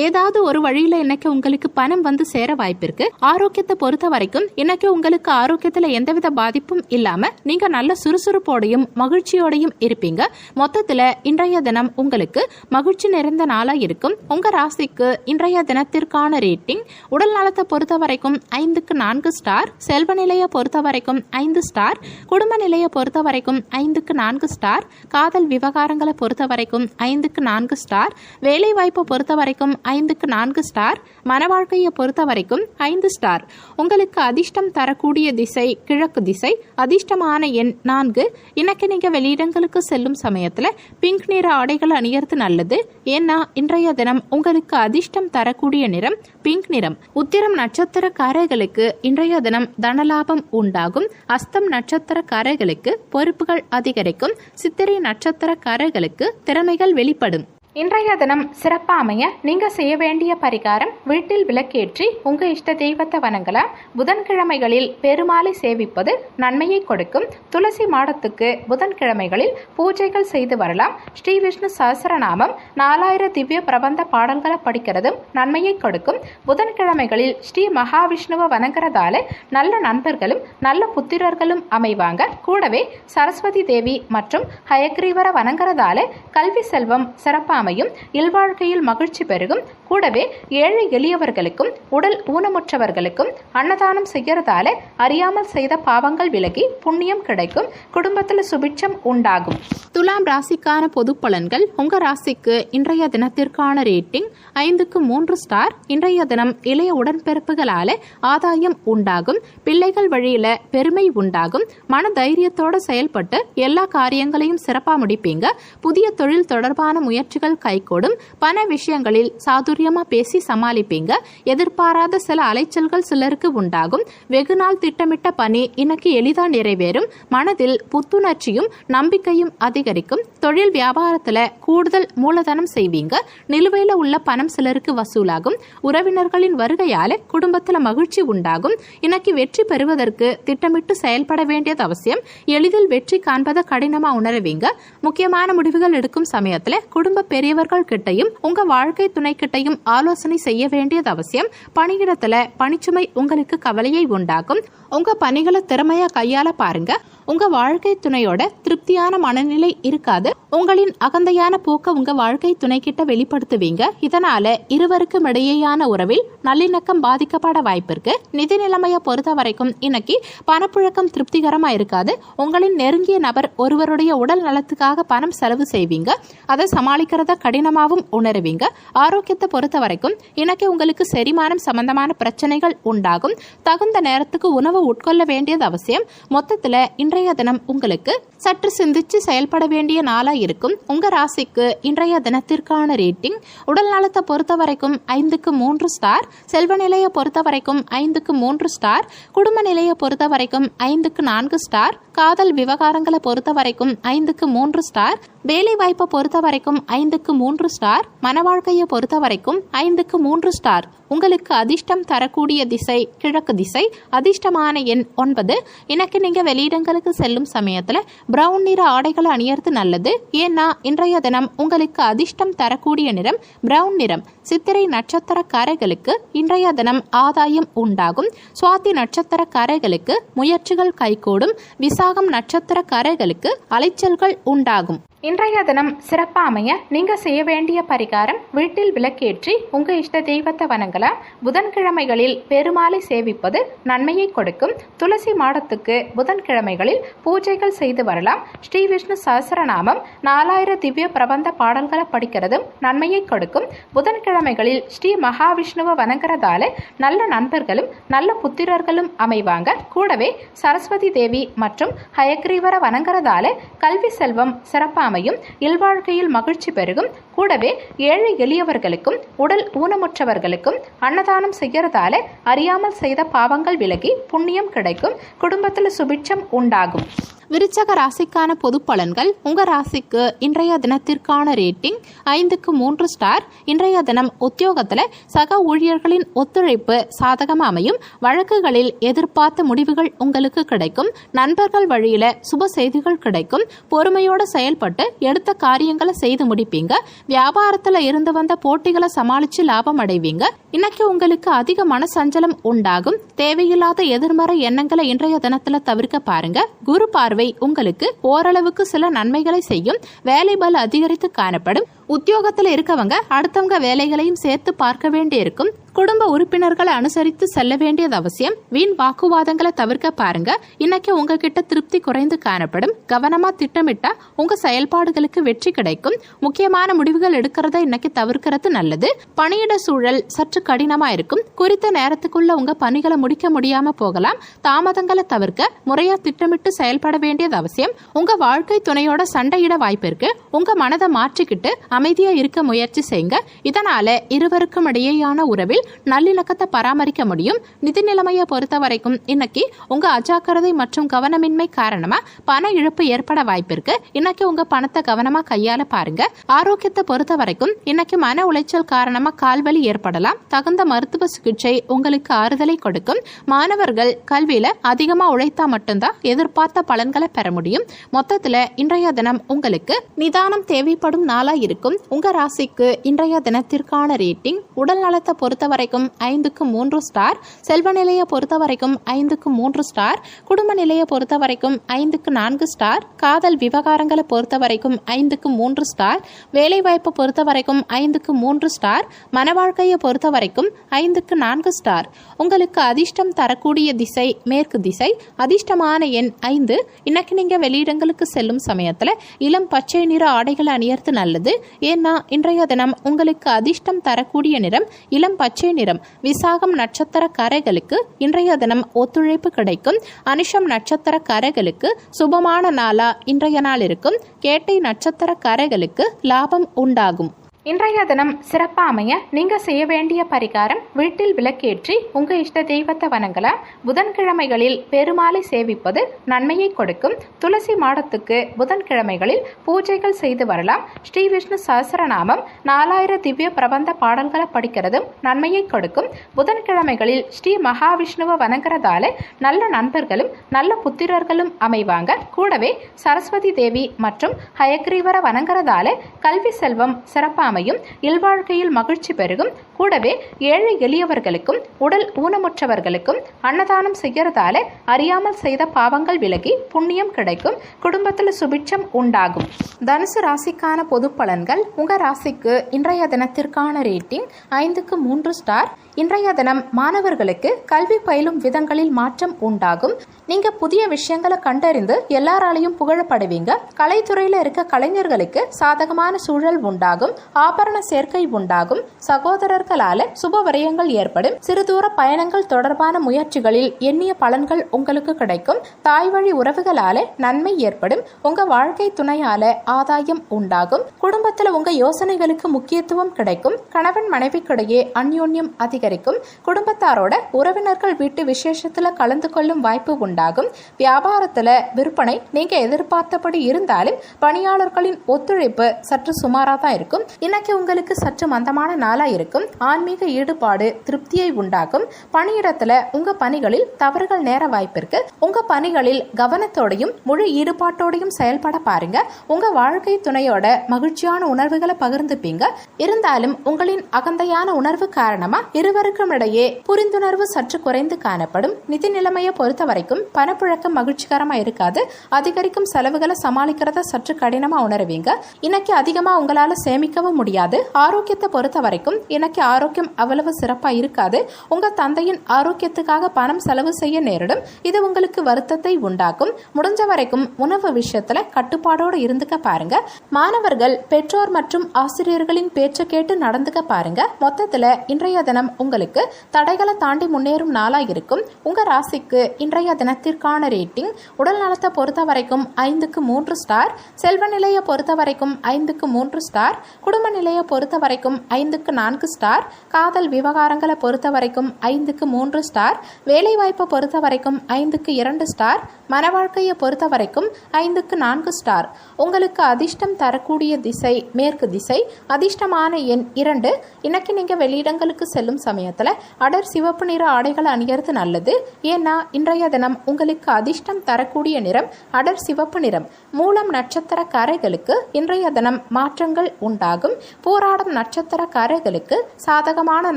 ஏதாவது ஒரு வழியில இன்னைக்கு உங்களுக்கு பணம் வந்து சேர வாய்ப்பிருக்கு. ஆரோக்கியத்தை பொறுத்த வரைக்கும் இன்னைக்கு உங்களுக்கு ஆரோக்கியத்துல எந்தவித பாதிப்பும் இல்லாம நீங்க நல்ல சுறுசுறுப்போடையும் மகிழ்ச்சியோடையும் இருப்பீங்க. மொத்தத்துல இன்றைய தினம் உங்களுக்கு மகிழ்ச்சி நிறைந்த நாளா இருக்கும். உங்க ராசிக்கு இன்றைய தினத்திற்கான ரேட்டிங் உடல் நலத்தை பொறுத்த வரைக்கும் 5க்கு 4 ஸ்டார், செல்வ நிலையை பொறுத்த வரைக்கும் 5 ஸ்டார், குடும்ப நிலையை பொறுத்த வரைக்கும் 5க்கு 4 ஸ்டார், காதல் விவகாரங்களை பொறுத்த வரைக்கும் 5க்கு 4 ஸ்டார், வேலை வாய்ப்பை பொறுத்த வரைக்கும் 5க்கு 4 ஸ்டார், மன வாழ்க்கையை பொறுத்த வரைக்கும் 5 ஸ்டார். உங்களுக்கு அதிர்ஷ்டம் தரக்கூடிய திசை கிழக்கு திசை. அதிர்ஷ்டமான எண் 4. இன்னைக்கு நீங்க வெளியிடங்களுக்கு செல்லும் சமயத்துல பிங்க் நிற ஆடைகள் அணியறது நல்லது. ஏன்னா இன்றைய தினம் உங்களுக்கு அதிர்ஷ்டம் தரக்கூடிய நிறம் பிங்க் நிறம். உத்திரம் நட்சத்திரக்காரர்களுக்கு இன்றைய தினம் தனலாபம் உண்டாகும். அஸ்தம் நட்சத்திரக்காரர்களுக்கு பொறுப்புகள் அதிகரிக்கும். சித்திரை நட்சத்திரக்காரர்களுக்கு திறமைகள் வெளிப்படும். இன்றைய தினம் சிறப்பாக அமைய நீங்க செய்ய வேண்டிய பரிகாரம், வீட்டில் விளக்கேற்றி உங்க இஷ்ட தெய்வத்தை வணங்கலாம். புதன்கிழமைகளில் பெருமாளை சேவிப்பது நன்மையை கொடுக்கும். துளசி மாடத்துக்கு புதன்கிழமைகளில் பூஜைகள் செய்து வரலாம். ஸ்ரீ விஷ்ணு சஹஸ்ரநாமம் 4000 திவ்ய பிரபந்த பாடல்களை படிக்கிறதும் நன்மையை கொடுக்கும். புதன்கிழமைகளில் ஸ்ரீ மகாவிஷ்ணுவை வணங்குறதால நல்ல நண்பர்களும் நல்ல புத்திரர்களும் அமைவாங்க. கூடவே சரஸ்வதி தேவி மற்றும் ஹயக்ரீவரை வணங்குறதால கல்வி செல்வம் சிறப்பாக அமையும். இல்வாழ்க்கையில் மகிழ்ச்சி பெருகும். கூடவே ஏழை எளியவர்களுக்கும் உடல் ஊனமுற்றவர்களுக்கும் அன்னதானம் செய்யறதால அறியாமல் செய்த பாவங்கள் விலகி புண்ணியம் கிடைக்கும். குடும்பத்தில் சுபிட்சம் உண்டாகும். துலாம் ராசிக்கான பொது பலன்கள். உங்க ராசிக்கு இன்றைய தினத்திற்கான ரேட்டிங் 5க்கு 3 ஸ்டார். இன்றைய தினம் இளைய உடன்பிறப்புகளால ஆதாயம் உண்டாகும். பிள்ளைகள் வழியில பெருமை உண்டாகும். மன தைரியத்தோட செயல்பட்டு எல்லா காரியங்களையும் சிறப்பாக முடிப்பீங்க. புதிய தொழில் தொடர்பான முயற்சிகள் கைகூடும். பண விஷயங்களில் சாதுரியமா பேசி சமாளிப்பீங்க. எதிர்பாராத சில அலைச்சல்கள் சிலருக்கு உண்டாகும். வெகுநாள் திட்டமிட்ட பணி இன்னைக்கு எளிதா நிறைவேறும். மனதில் புத்துணர்ச்சியும் நம்பிக்கையும் அதிகரிக்கும். தொழில் வியாபாரத்துல கூடுதல் மூலதனம் செய்வீங்க. நிலுவையில உள்ள பணம் சிலருக்கு வசூலாகும். உறவினர்களின் வருகையால குடும்பத்துல மகிழ்ச்சி உண்டாகும். இன்னைக்கு வெற்றி பெறுவதற்கு திட்டமிட்டு செயல்பட வேண்டியது அவசியம். எளிதில் வெற்றி காண்பதை கடினமா உணர்வீங்க. முக்கியமான முடிவுகள் எடுக்கும் சமயத்துல குடும்ப பெரியவர்கள் கிட்டையும் உங்க வாழ்க்கை துணை கிட்டையும் ஆலோசனை செய்ய வேண்டியது அவசியம். பணியிடத்துல பணிச்சுமை உங்களுக்கு கவலையை உண்டாக்கும். உங்க பணிகளை திறமையா கையாள பாருங்க. உங்க வாழ்க்கை துணையோட திருப்தியான மனநிலை இருக்காது. உங்களின் அகந்தையான போக்க உங்க வாழ்க்கை துணை கிட்ட வெளிப்படுத்துவீங்க. இதனால இருவருக்கும் இடையேயான உறவில் நல்லிணக்கம் பாதிக்கப்பட வாய்ப்பிருக்கு. நிதி நிலைமையை பொறுத்த வரைக்கும் இன்னைக்கு பணப்புழக்கம் திருப்திகரமா இருக்காது. உங்களின் நெருங்கிய நபர் ஒருவருடைய உடல் நலத்துக்காக பணம் செலவு செய்வீங்க. அதை சமாளிக்கிறத கடினமாகவும் உணருவீங்க. ஆரோக்கியத்தை பொறுத்த வரைக்கும் இன்னைக்கு உங்களுக்கு செரிமானம் சம்பந்தமான பிரச்சனைகள் உண்டாகும். தகுந்த நேரத்துக்கு உணவு உட்கொள்ள வேண்டியது அவசியம். மொத்தத்துல இன்றைய தினம் உங்களுக்கு சற்று சிந்திச்சு செயல்பட வேண்டிய நாளா இருக்கும். உங்க ராசிக்கு இன்றைய தினத்திற்கான ரேட்டிங் உடல் நலத்தை பொறுத்த வரைக்கும் 5க்கு 3 ஸ்டார். செல்வ நிலையை பொறுத்த வரைக்கும் 5க்கு 3 ஸ்டார். குடும்ப நிலையை பொறுத்த வரைக்கும் 5க்கு 4 ஸ்டார். காதல் விவகாரங்களை பொறுத்த வரைக்கும் 5க்கு 3 ஸ்டார். வேலை வாய்ப்பை பொறுத்த வரைக்கும் 5க்கு 3 ஸ்டார். மன வாழ்க்கையை பொறுத்த வரைக்கும் 5க்கு 3 ஸ்டார். உங்களுக்கு அதிர்ஷ்டம் தரக்கூடிய திசை கிழக்கு திசை. அதிர்ஷ்டமான எண் 9. இன்னைக்கு நீங்க வெளியிடங்களுக்கு செல்லும் சமயத்துல பிரவுன் நிற ஆடைகளை அணியறது நல்லது. ஏன்னா இன்றைய தினம் உங்களுக்கு அதிர்ஷ்டம் தரக்கூடிய நிறம் பிரவுன் நிறம். சித்திரை நட்சத்திரக்காரர்களுக்கு இன்றைய தினம் ஆதாயம் உண்டாகும். சுவாதி நட்சத்திரக்காரர்களுக்கு முயற்சிகள் கைகூடும். விசாகம் நட்சத்திரக்காரர்களுக்கு அலைச்சல்கள் உண்டாகும். இன்றைய தினம் சிறப்பாக அமைய நீங்க செய்ய வேண்டிய பரிகாரம், வீட்டில் விளக்கேற்றி உங்க இஷ்ட தெய்வத்தை வணங்கலாம். புதன்கிழமைகளில் பெருமாளை சேவிப்பது நன்மையை கொடுக்கும். துளசி மாடத்துக்கு புதன்கிழமைகளில் பூஜைகள் செய்து வரலாம். ஸ்ரீ விஷ்ணு சஹஸ்ரநாமம் 4000 திவ்ய பிரபந்த பாடல்களை படிக்கிறதும் நன்மையை கொடுக்கும். புதன்கிழமைகளில் ஸ்ரீ மகாவிஷ்ணுவை வணங்குறதால நல்ல நண்பர்களும் நல்ல புத்திரர்களும் அமைவாங்க. கூடவே சரஸ்வதி தேவி மற்றும் ஹயக்ரீவரை வணங்குறதால கல்வி செல்வம் சிறப்பாக அமையும். இல்வாழ்க்கையில் மகிழ்ச்சி பெருகும். கூடவே ஏழை எளியவர்களுக்கும் உடல் ஊனமுற்றவர்களுக்கும் அன்னதானம் செய்யறதால அறியாமல் செய்த பாவங்கள் விலகி புண்ணியம் கிடைக்கும். குடும்பத்தில் சுபிட்சம் உண்டாகும். விருச்சக ராசிக்கான பொது பலன்கள். உங்க ராசிக்கு இன்றைய தினத்திற்கான ரேட்டிங் 5க்கு 3 ஸ்டார். இன்றைய தினம் உத்தியோகத்துல சக ஊழியர்களின் ஒத்துழைப்பு சாதகமாக அமையும். வழக்குகளில் எதிர்பார்த்த முடிவுகள் உங்களுக்கு கிடைக்கும். நண்பர்கள் வழியில சுப செய்திகள் கிடைக்கும். பொறுமையோட செயல்பட்டு எடுத்த காரியங்களை செய்து முடிப்பீங்க. வியாபாரத்துல இருந்து வந்த போட்டிகளை சமாளிச்சு லாபம் அடைவீங்க. இன்னைக்கு உங்களுக்கு அதிக மனசஞ்சலம் உண்டாகும். தேவையில்லாத எதிர்மறை எண்ணங்களை இன்றைய தினத்துல தவிர்க்க பாருங்க. குரு பார்வை உங்களுக்கு ஓரளவுக்கு சில நன்மைகளை செய்யும். வேலை பளு அதிகரித்து காணப்படும். உத்தியோகத்தில் இருக்கவங்க அடுத்தவங்க வேலைகளையும் சேர்த்து பார்க்க வேண்டியிருக்கும். குடும்ப உறுப்பினர்களை அனுசரித்து செல்ல வேண்டியது அவசியம். வீண் வாக்குவாதங்களை தவிர்க்க பாருங்க. இன்னைக்கு உங்ககிட்ட திருப்தி குறைந்து காணப்படும். கவனமா திட்டமிட்டா உங்க செயல்பாடுகளுக்கு வெற்றி கிடைக்கும். முக்கியமான முடிவுகள் எடுக்கிறத இன்னைக்கு தவிர்க்கிறது நல்லது. பணியிட சூழல் சற்று கடினமா இருக்கும். குறித்த நேரத்துக்குள்ள உங்க பணிகளை முடிக்க முடியாம போகலாம். தாமதங்களை தவிர்க்க முறையா திட்டமிட்டு செயல்பட வேண்டியது அவசியம். உங்க வாழ்க்கை துணையோட சண்டையிட வாய்ப்பு இருக்கு. உங்க மனதை மாற்றிக்கிட்டு அமைதியா இருக்க முயற்சி செய்யுங்க. இதனால இருவருக்கும் இடையேயான உறவில் குடும்பத்தில் நல்லிணக்கத்தை பராமரிக்க முடியும். நிதி நிலைமையை பொறுத்த வரைக்கும் இன்னைக்கு உங்க அஜாக்கிரதை மற்றும் கவனமின்மை காரணமா பண இழப்பு ஏற்பட வாய்ப்பு இருக்கு. இன்னைக்கு உங்க பணத்தை கவனமா கையாள பாருங்க. ஆரோக்கியத்தை பொறுத்த வரைக்கும் இன்னைக்கு மன உளைச்சல் காரணமா கால்வலி ஏற்படலாம். தகுந்த மருத்துவ சிகிச்சை உங்களுக்கு ஆறுதலை கொடுக்கும். மாணவர்கள் கல்வியில அதிகமா உழைத்தா மட்டும்தான் எதிர்பார்த்த பலன்களை பெற முடியும். மொத்தத்துல இன்றைய தினம் உங்களுக்கு நிதானம் தேவைப்படும் நாளா இருக்கும். உங்க ராசிக்கு இன்றைய தினத்திற்கான ரேட்டிங் உடல் நலத்தை பொறுத்த வரைக்கும் 5க்கு 3 ஸ்டார், செல்வ நிலையை பொறுத்த வரைக்கும் 5க்கு 3 ஸ்டார், குடும்ப நிலையை பொறுத்த வரைக்கும் 5க்கு 4 ஸ்டார், காதல் விவகாரங்களை பொறுத்த வரைக்கும் 5க்கு 3 ஸ்டார், வேலை வாய்ப்பை பொறுத்த வரைக்கும் 5க்கு 3 ஸ்டார், மன வாழ்க்கையை பொறுத்த வரைக்கும் 5க்கு 4 ஸ்டார். உங்களுக்கு அதிர்ஷ்டம் தரக்கூடிய திசை மேற்கு திசை. அதிர்ஷ்டமான எண் 5. இன்னைக்கு நீங்க வெளியிடங்களுக்கு செல்லும் சமயத்துல இளம் பச்சை நிற ஆடைகள் அணியறது நல்லது. ஏன்னா இன்றைய தினம் உங்களுக்கு அதிர்ஷ்டம் தரக்கூடிய நிறம் இளம் பச்சை நிறம். விசாகம் நட்சத்திரக்காரர்களுக்கு இன்றைய தினம் ஒத்துழைப்பு கிடைக்கும். அனுஷம் நட்சத்திரக்காரர்களுக்கு சுபமான நாளா இன்றைய நாள் இருக்கும். கேட்டை நட்சத்திரக்காரர்களுக்கு லாபம் உண்டாகும். இன்றைய தினம் சிறப்பாக அமைய நீங்க செய்ய வேண்டிய பரிகாரம் வீட்டில் விளக்கேற்றி உங்க இஷ்ட தெய்வத்தை வணங்கலாம். புதன்கிழமைகளில் பெருமாளை சேவிப்பது நன்மையை கொடுக்கும். துளசி மாடத்துக்கு புதன்கிழமைகளில் பூஜைகள் செய்து வரலாம். ஸ்ரீ விஷ்ணு சஹஸ்ரநாமம் 4000 திவ்ய பிரபந்த பாடல்களை படிக்கிறதும் நன்மையை கொடுக்கும். புதன்கிழமைகளில் ஸ்ரீ மகாவிஷ்ணுவை வணங்குறதால நல்ல நண்பர்களும் நல்ல புத்திரர்களும் அமைவாங்க. கூடவே சரஸ்வதி தேவி மற்றும் ஹயக்ரீவரை வணங்குறதால கல்வி செல்வம் சிறப்பாக அமையும். இல்வாழ்க்கையில் மகிழ்ச்சி பெருகும். கூடவே ஏழை எளியவர்களுக்கும் உடல் ஊனமுற்றவர்களுக்கும் அன்னதானம் செய்யறதால அறியாமல் செய்த பாவங்கள் விலகி புண்ணியம் கிடைக்கும். குடும்பத்தில் சுபிட்சம் உண்டாகும். தனுசு ராசிக்கான பொது பலன்கள். உங்க ராசிக்கு இன்றைய தினத்திற்கான ரேட்டிங் 5க்கு 3 ஸ்டார். இன்றைய தினம் மாணவர்களுக்கு கல்வி பயிலும் விதங்களில் மாற்றம் உண்டாகும். நீங்க புதிய விஷயங்களை கண்டறிந்து எல்லாராலையும் புகழப்படுவீங்க. கலைத்துறையில இருக்க கலைஞர்களுக்கு சாதகமான சூழல் உண்டாகும். ஆபரண சேர்க்கை உண்டாகும். சகோதரர்களால சுப விரயங்கள் ஏற்படும். சிறுதூர பயணங்கள் தொடர்பான முயற்சிகளில் எண்ணிய பலன்கள் உங்களுக்கு கிடைக்கும். தாய் வழி உறவுகளால நன்மை ஏற்படும். உங்க வாழ்க்கை துணையால ஆதாயம் உண்டாகும். குடும்பத்துல உங்க யோசனைகளுக்கு முக்கியத்துவம் கிடைக்கும். கணவன் மனைவிக்கிடையே அந்யோன்யம் அதிகரிக்கும். குடும்பத்தாரோட உறவினர்கள் வீட்டு விசேஷத்துல கலந்து கொள்ளும் வாய்ப்பு உண்டாகும். வியாபாரத்துல விற்பனை நீங்க எதிர்பார்த்தபடி இருந்தாலும் பணியாளர்களின் ஒத்துழைப்பு சற்று சுமாரா தான் இருக்கும். இன்னைக்கு உங்களுக்கு சற்று மந்தமான நாளா இருக்கும். ஆன்மீக ஈடுபாடு திருப்தியை உண்டாகும். பணியிடத்துல உங்க பணிகளில் தவறுகள் நேர வாய்ப்பிருக்கு. உங்க பணிகளில் கவனத்தோடையும் முழு ஈடுபாட்டோடையும் செயல்பட பாருங்க. உங்க வாழ்க்கை துணையோட மகிழ்ச்சியான உணர்வுகளை பகிர்ந்துப்பீங்க. இருந்தாலும் உங்களின் அகந்தையான உணர்வு காரணமா இருவருக்கும் இடையே புரிந்துணர்வு சற்று குறைந்து காணப்படும். நிதி நிலைமையை பொறுத்த வரைக்கும் பணப்புழக்கம் மகிழ்ச்சிகரமா இருக்காது. அதிகரிக்கும் செலவுகளை சமாளிக்கிறத சற்று கடினமா உணர்வீங்க. இன்னைக்கு அதிகமா உங்களால சேமிக்கவும் முடியாது. ஆரோக்கியத்தை பொறுத்த வரைக்கும் இன்னைக்கு ஆரோக்கியம் அவ்வளவு சிறப்பா இருக்காது. உங்க தந்தையின் ஆரோக்கியத்துக்காக பணம் செலவு செய்ய நேரிடும். இது உங்களுக்கு வருத்தத்தை உண்டாக்கும். முடிஞ்ச வரைக்கும் உணவு விஷயத்துல கட்டுப்பாடோடு இருந்துக்க பாருங்க. மாணவர்கள் பெற்றோர் மற்றும் ஆசிரியர்களின் பேச்சை கேட்டு நடந்துக்க பாருங்க. மொத்தத்துல இன்றைய தினம் உங்களுக்கு தடைகளை தாண்டி முன்னேறும் நாளா இருக்கும். உங்க ராசிக்கு இன்றைய தினத்திற்கான ரேட்டிங் உடல் நலத்தை பொறுத்த வரைக்கும் 5க்கு 3 ஸ்டார், செல்வ நிலையை பொறுத்த வரைக்கும் 5க்கு 3 ஸ்டார், குடும்ப நிலையை பொறுத்த வரைக்கும் 5க்கு 4 ஸ்டார், காதல் விவகாரங்களை பொறுத்த வரைக்கும் 5க்கு 3 ஸ்டார், வேலை வாய்ப்பை பொறுத்த வரைக்கும் 5க்கு 2 ஸ்டார், மன வாழ்க்கையை பொறுத்த வரைக்கும் 5க்கு 4 ஸ்டார். உங்களுக்கு அதிர்ஷ்டம் தரக்கூடிய திசை மேற்கு திசை. அதிர்ஷ்டமான எண் 2. இன்னைக்கு நீங்க வெளியிடங்களுக்கு செல்லும் சமயத்துல அடர் சிவப்பு நிற ஆடைகள் அணியறது நல்லது. ஏன்னா இன்றைய தினம் உங்களுக்கு அதிர்ஷ்டம் தரக்கூடிய நிறம் அடர் சிவப்பு நிறம். மூலம் நட்சத்திரக்காரர்களுக்கு இன்றைய தினம் மாற்றங்கள் உண்டாகும். போராடும் நட்சத்திரக்காரர்களுக்கு சாதகமான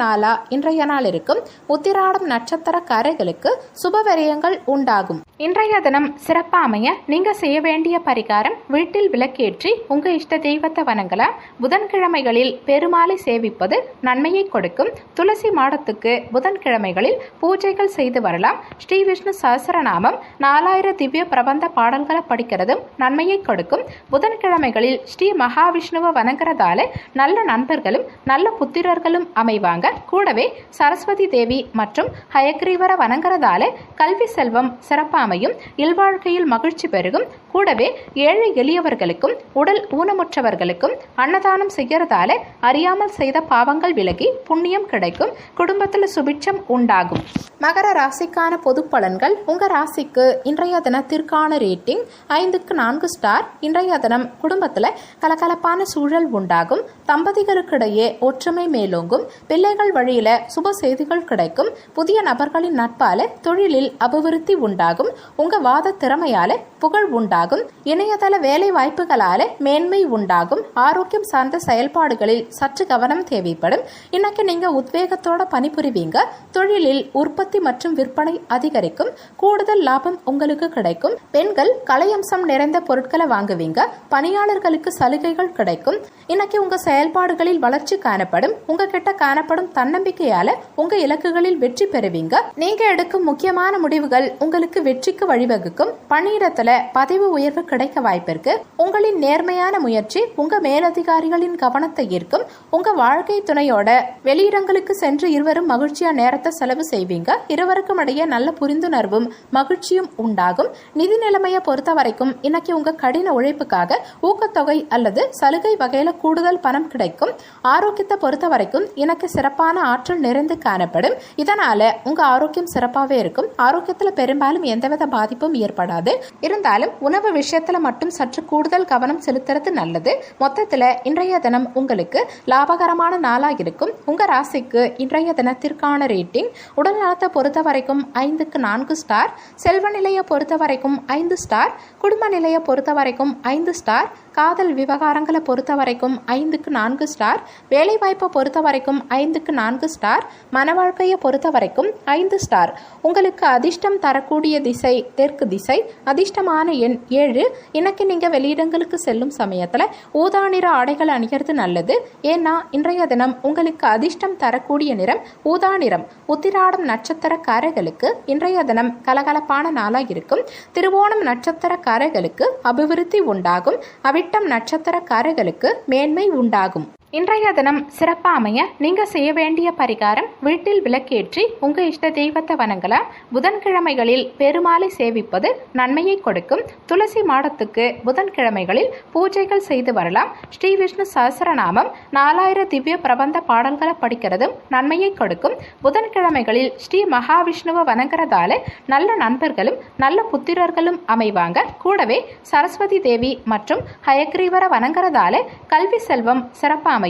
நாளா இன்றைய நாள் இருக்கும். உத்திராடம் நட்சத்திரக்காரர்களுக்கு சுபவிரயங்கள் உண்டாகும். இன்றைய தினம் சிறப்பா அமைய நீங்க செய்ய வேண்டிய பரிகாரம் வீட்டில் விளக்கேற்றி உங்க இஷ்ட தெய்வத்தை வணங்கலாம். புதன்கிழமைகளில் பெருமாளை சேவிப்பது நன்மையை கொடுக்கும். துளசி மாடத்துக்கு புதன்கிழமைகளில் பூஜைகள் செய்து வரலாம். ஸ்ரீ விஷ்ணு சஹஸ்ரநாமம் 4000 திவ்ய பிரபந்த பாடல்களை படிக்கிறதும் நன்மையை கொடுக்கும். புதன்கிழமைகளில் ஸ்ரீ மகாவிஷ்ணுவை வணங்குறதால நல்ல நண்பர்களும் நல்ல புத்திரர்களும் அமைவாங்க. கூடவே சரஸ்வதி தேவி மற்றும் ஹயக்ரீவரை வணங்குறதால கல்வி செல்வம் சிறப்பாக அமையும். இல்வாழ்க்கையில் மகிழ்ச்சி பெருகும். கூடவே ஏழை எளியவர்களுக்கும் உடல் ஊனமுற்றவர்களுக்கும் அன்னதானம் செய்யறதால அறியாமல் செய்த பாவங்கள் விலகி புண்ணியம் கிடைக்கும். குடும்பத்தில் சுபிட்சம் உண்டாகும். மகர ராசிக்கான பொது பலன்கள். உங்க ராசிக்கு இன்றைய தினத்திற்கான ரேட்டிங் 5க்கு 4 ஸ்டார். இன்றைய தினம் குடும்பத்தில் கலகலப்பான சூழல் உண்டாகும். தம்பதிகளுக்கிடையே ஒற்றுமை மேலோங்கும். பிள்ளைகள் வழியில சுப செய்திகள் கிடைக்கும். புதிய நபர்களின் நட்பால தொழிலில் அபிவிருத்தி உண்டாகும். உங்க வாத திறமையால புகழ் உண்டாகும். இணையதள வேலை வாய்ப்புகளால மேன்மை உண்டாகும். ஆரோக்கியம் சார்ந்த செயல்பாடுகளில் சற்று கவனம் தேவைப்படும். இன்னைக்கு நீங்க உத்வேகத்தோட பணிபுரிவீங்க. தொழிலில் உற்பத்தி மற்றும் விற்பனை அதிகரிக்கும். கூடுதல் லாபம் உங்களுக்கு கிடைக்கும். பெண்கள் கலையம்சம் நிறைந்த பொருட்களை வாங்குவீங்க. பணியாளர்களுக்கு சலுகைகள் கிடைக்கும். இன்னைக்கு உங்க செயல்பாடுகளில் வளர்ச்சி காணப்படும். உங்ககிட்ட காணப்படும் தன்னம்பிக்கையால உங்க இலக்குகளில் வெற்றி பெறுவீங்க. நீங்க எடுக்கும் முக்கியமான முடிவுகள் உங்களுக்கு வெற்றிக்கு வழிவகுக்கும். பணியிடத்துல பதவி உயர்வு கிடைக்க வாய்ப்பிருக்கு. உங்களின் நேர்மையான முயற்சி உங்க மேலதிகாரிகளின் கவனத்தை ஈர்க்கும். உங்க வாழ்க்கை துணையோட வெளியிடங்களுக்கு சென்று இருவரும் மகிழ்ச்சியா நேரத்தை செலவு செய்வீங்க. இருவருக்கும் இடையே நல்ல புரிந்துணர்வும் மகிழ்ச்சியும் உண்டாகும். நிதி நிலைமையை பொறுத்த வரைக்கும் இன்னைக்கு உங்க கடின உழைப்புக்காக ஊக்கத்தொகை அல்லது சலுகை வகையில கூடுதல் பணம் கிடைக்கும். ஆரோக்கியத்தை பொறுத்த வரைக்கும் இன்னைக்கு சிறப்பான ஆற்றல் நிறைந்து காணப்படும். இதனால உங்க ஆரோக்கியம் சிறப்பாகவே இருக்கும். ஆரோக்கியத்துல பெரும்பாலும் எந்தவித பாதிப்பும் ஏற்படாது. இருந்தாலும் உணவு விஷயத்துல மட்டும் சற்று கூடுதல் கவனம் செலுத்துறது நல்லது. மொத்தத்துல இன்றைய தினம் உங்களுக்கு லாபகரமான நாளா இருக்கும். உங்க ராசிக்கு இன்றைய தினத்திற்கான ரேட்டிங் உடல் நலத்தை பொறுத்த வரைக்கும் 5க்கு 4 ஸ்டார். செல்வ நிலையை பொறுத்த வரைக்கும் 5 ஸ்டார். குடும்ப நிலையை பொறுத்த வரைக்கும் 5 ஸ்டார். காதல் விவகாரங்களை பொறுத்த வரைக்கும் 5க்கு 4 ஸ்டார். வேலை வாய்ப்பை பொறுத்த வரைக்கும் 5க்கு 4 ஸ்டார். மன வாழ்க்கையை பொறுத்த வரைக்கும் 5 ஸ்டார். உங்களுக்கு அதிர்ஷ்டம் தரக்கூடிய திசை தெற்கு திசை. அதிர்ஷ்டமான எண் 7. இன்னைக்கு நீங்க வெளியிடங்களுக்கு செல்லும் சமயத்துல ஊதா நிற ஆடைகள் அணிகிறது நல்லது. ஏன்னா இன்றைய தினம் உங்களுக்கு அதிர்ஷ்டம் தரக்கூடிய நிறம் ஊதா நிறம். உத்திராடம் நட்சத்திரக்காரர்களுக்கு இன்றைய தினம் கலகலப்பான நாளா இருக்கும். திருவோணம் நட்சத்திரக்காரர்களுக்கு அபிவிருத்தி உண்டாகும். அவிட்டம் நட்சத்திரக்காரர்களுக்கு மேன்மை உண்டாகும். இன்றைய தினம் சிறப்பா அமைய நீங்க செய்ய வேண்டிய பரிகாரம் வீட்டில் விளக்கேற்றி உங்க இஷ்ட தெய்வத்தை வணங்கலாம். புதன்கிழமைகளில் பெருமாளை சேவிப்பது நன்மையை கொடுக்கும். துளசி மாடத்துக்கு புதன்கிழமைகளில் பூஜைகள் செய்து வரலாம். ஸ்ரீ விஷ்ணு சஹஸ்ரநாமம் 4000 திவ்ய பிரபந்த பாடல்களை படிக்கிறதும் நன்மையை கொடுக்கும். புதன்கிழமைகளில் ஸ்ரீ மகாவிஷ்ணுவை வணங்குறதால நல்ல நண்பர்களும் நல்ல புத்திரர்களும் அமைவாங்க. கூடவே சரஸ்வதி தேவி மற்றும் ஹயக்ரீவரை வணங்குறதால கல்வி செல்வம் சிறப்பாக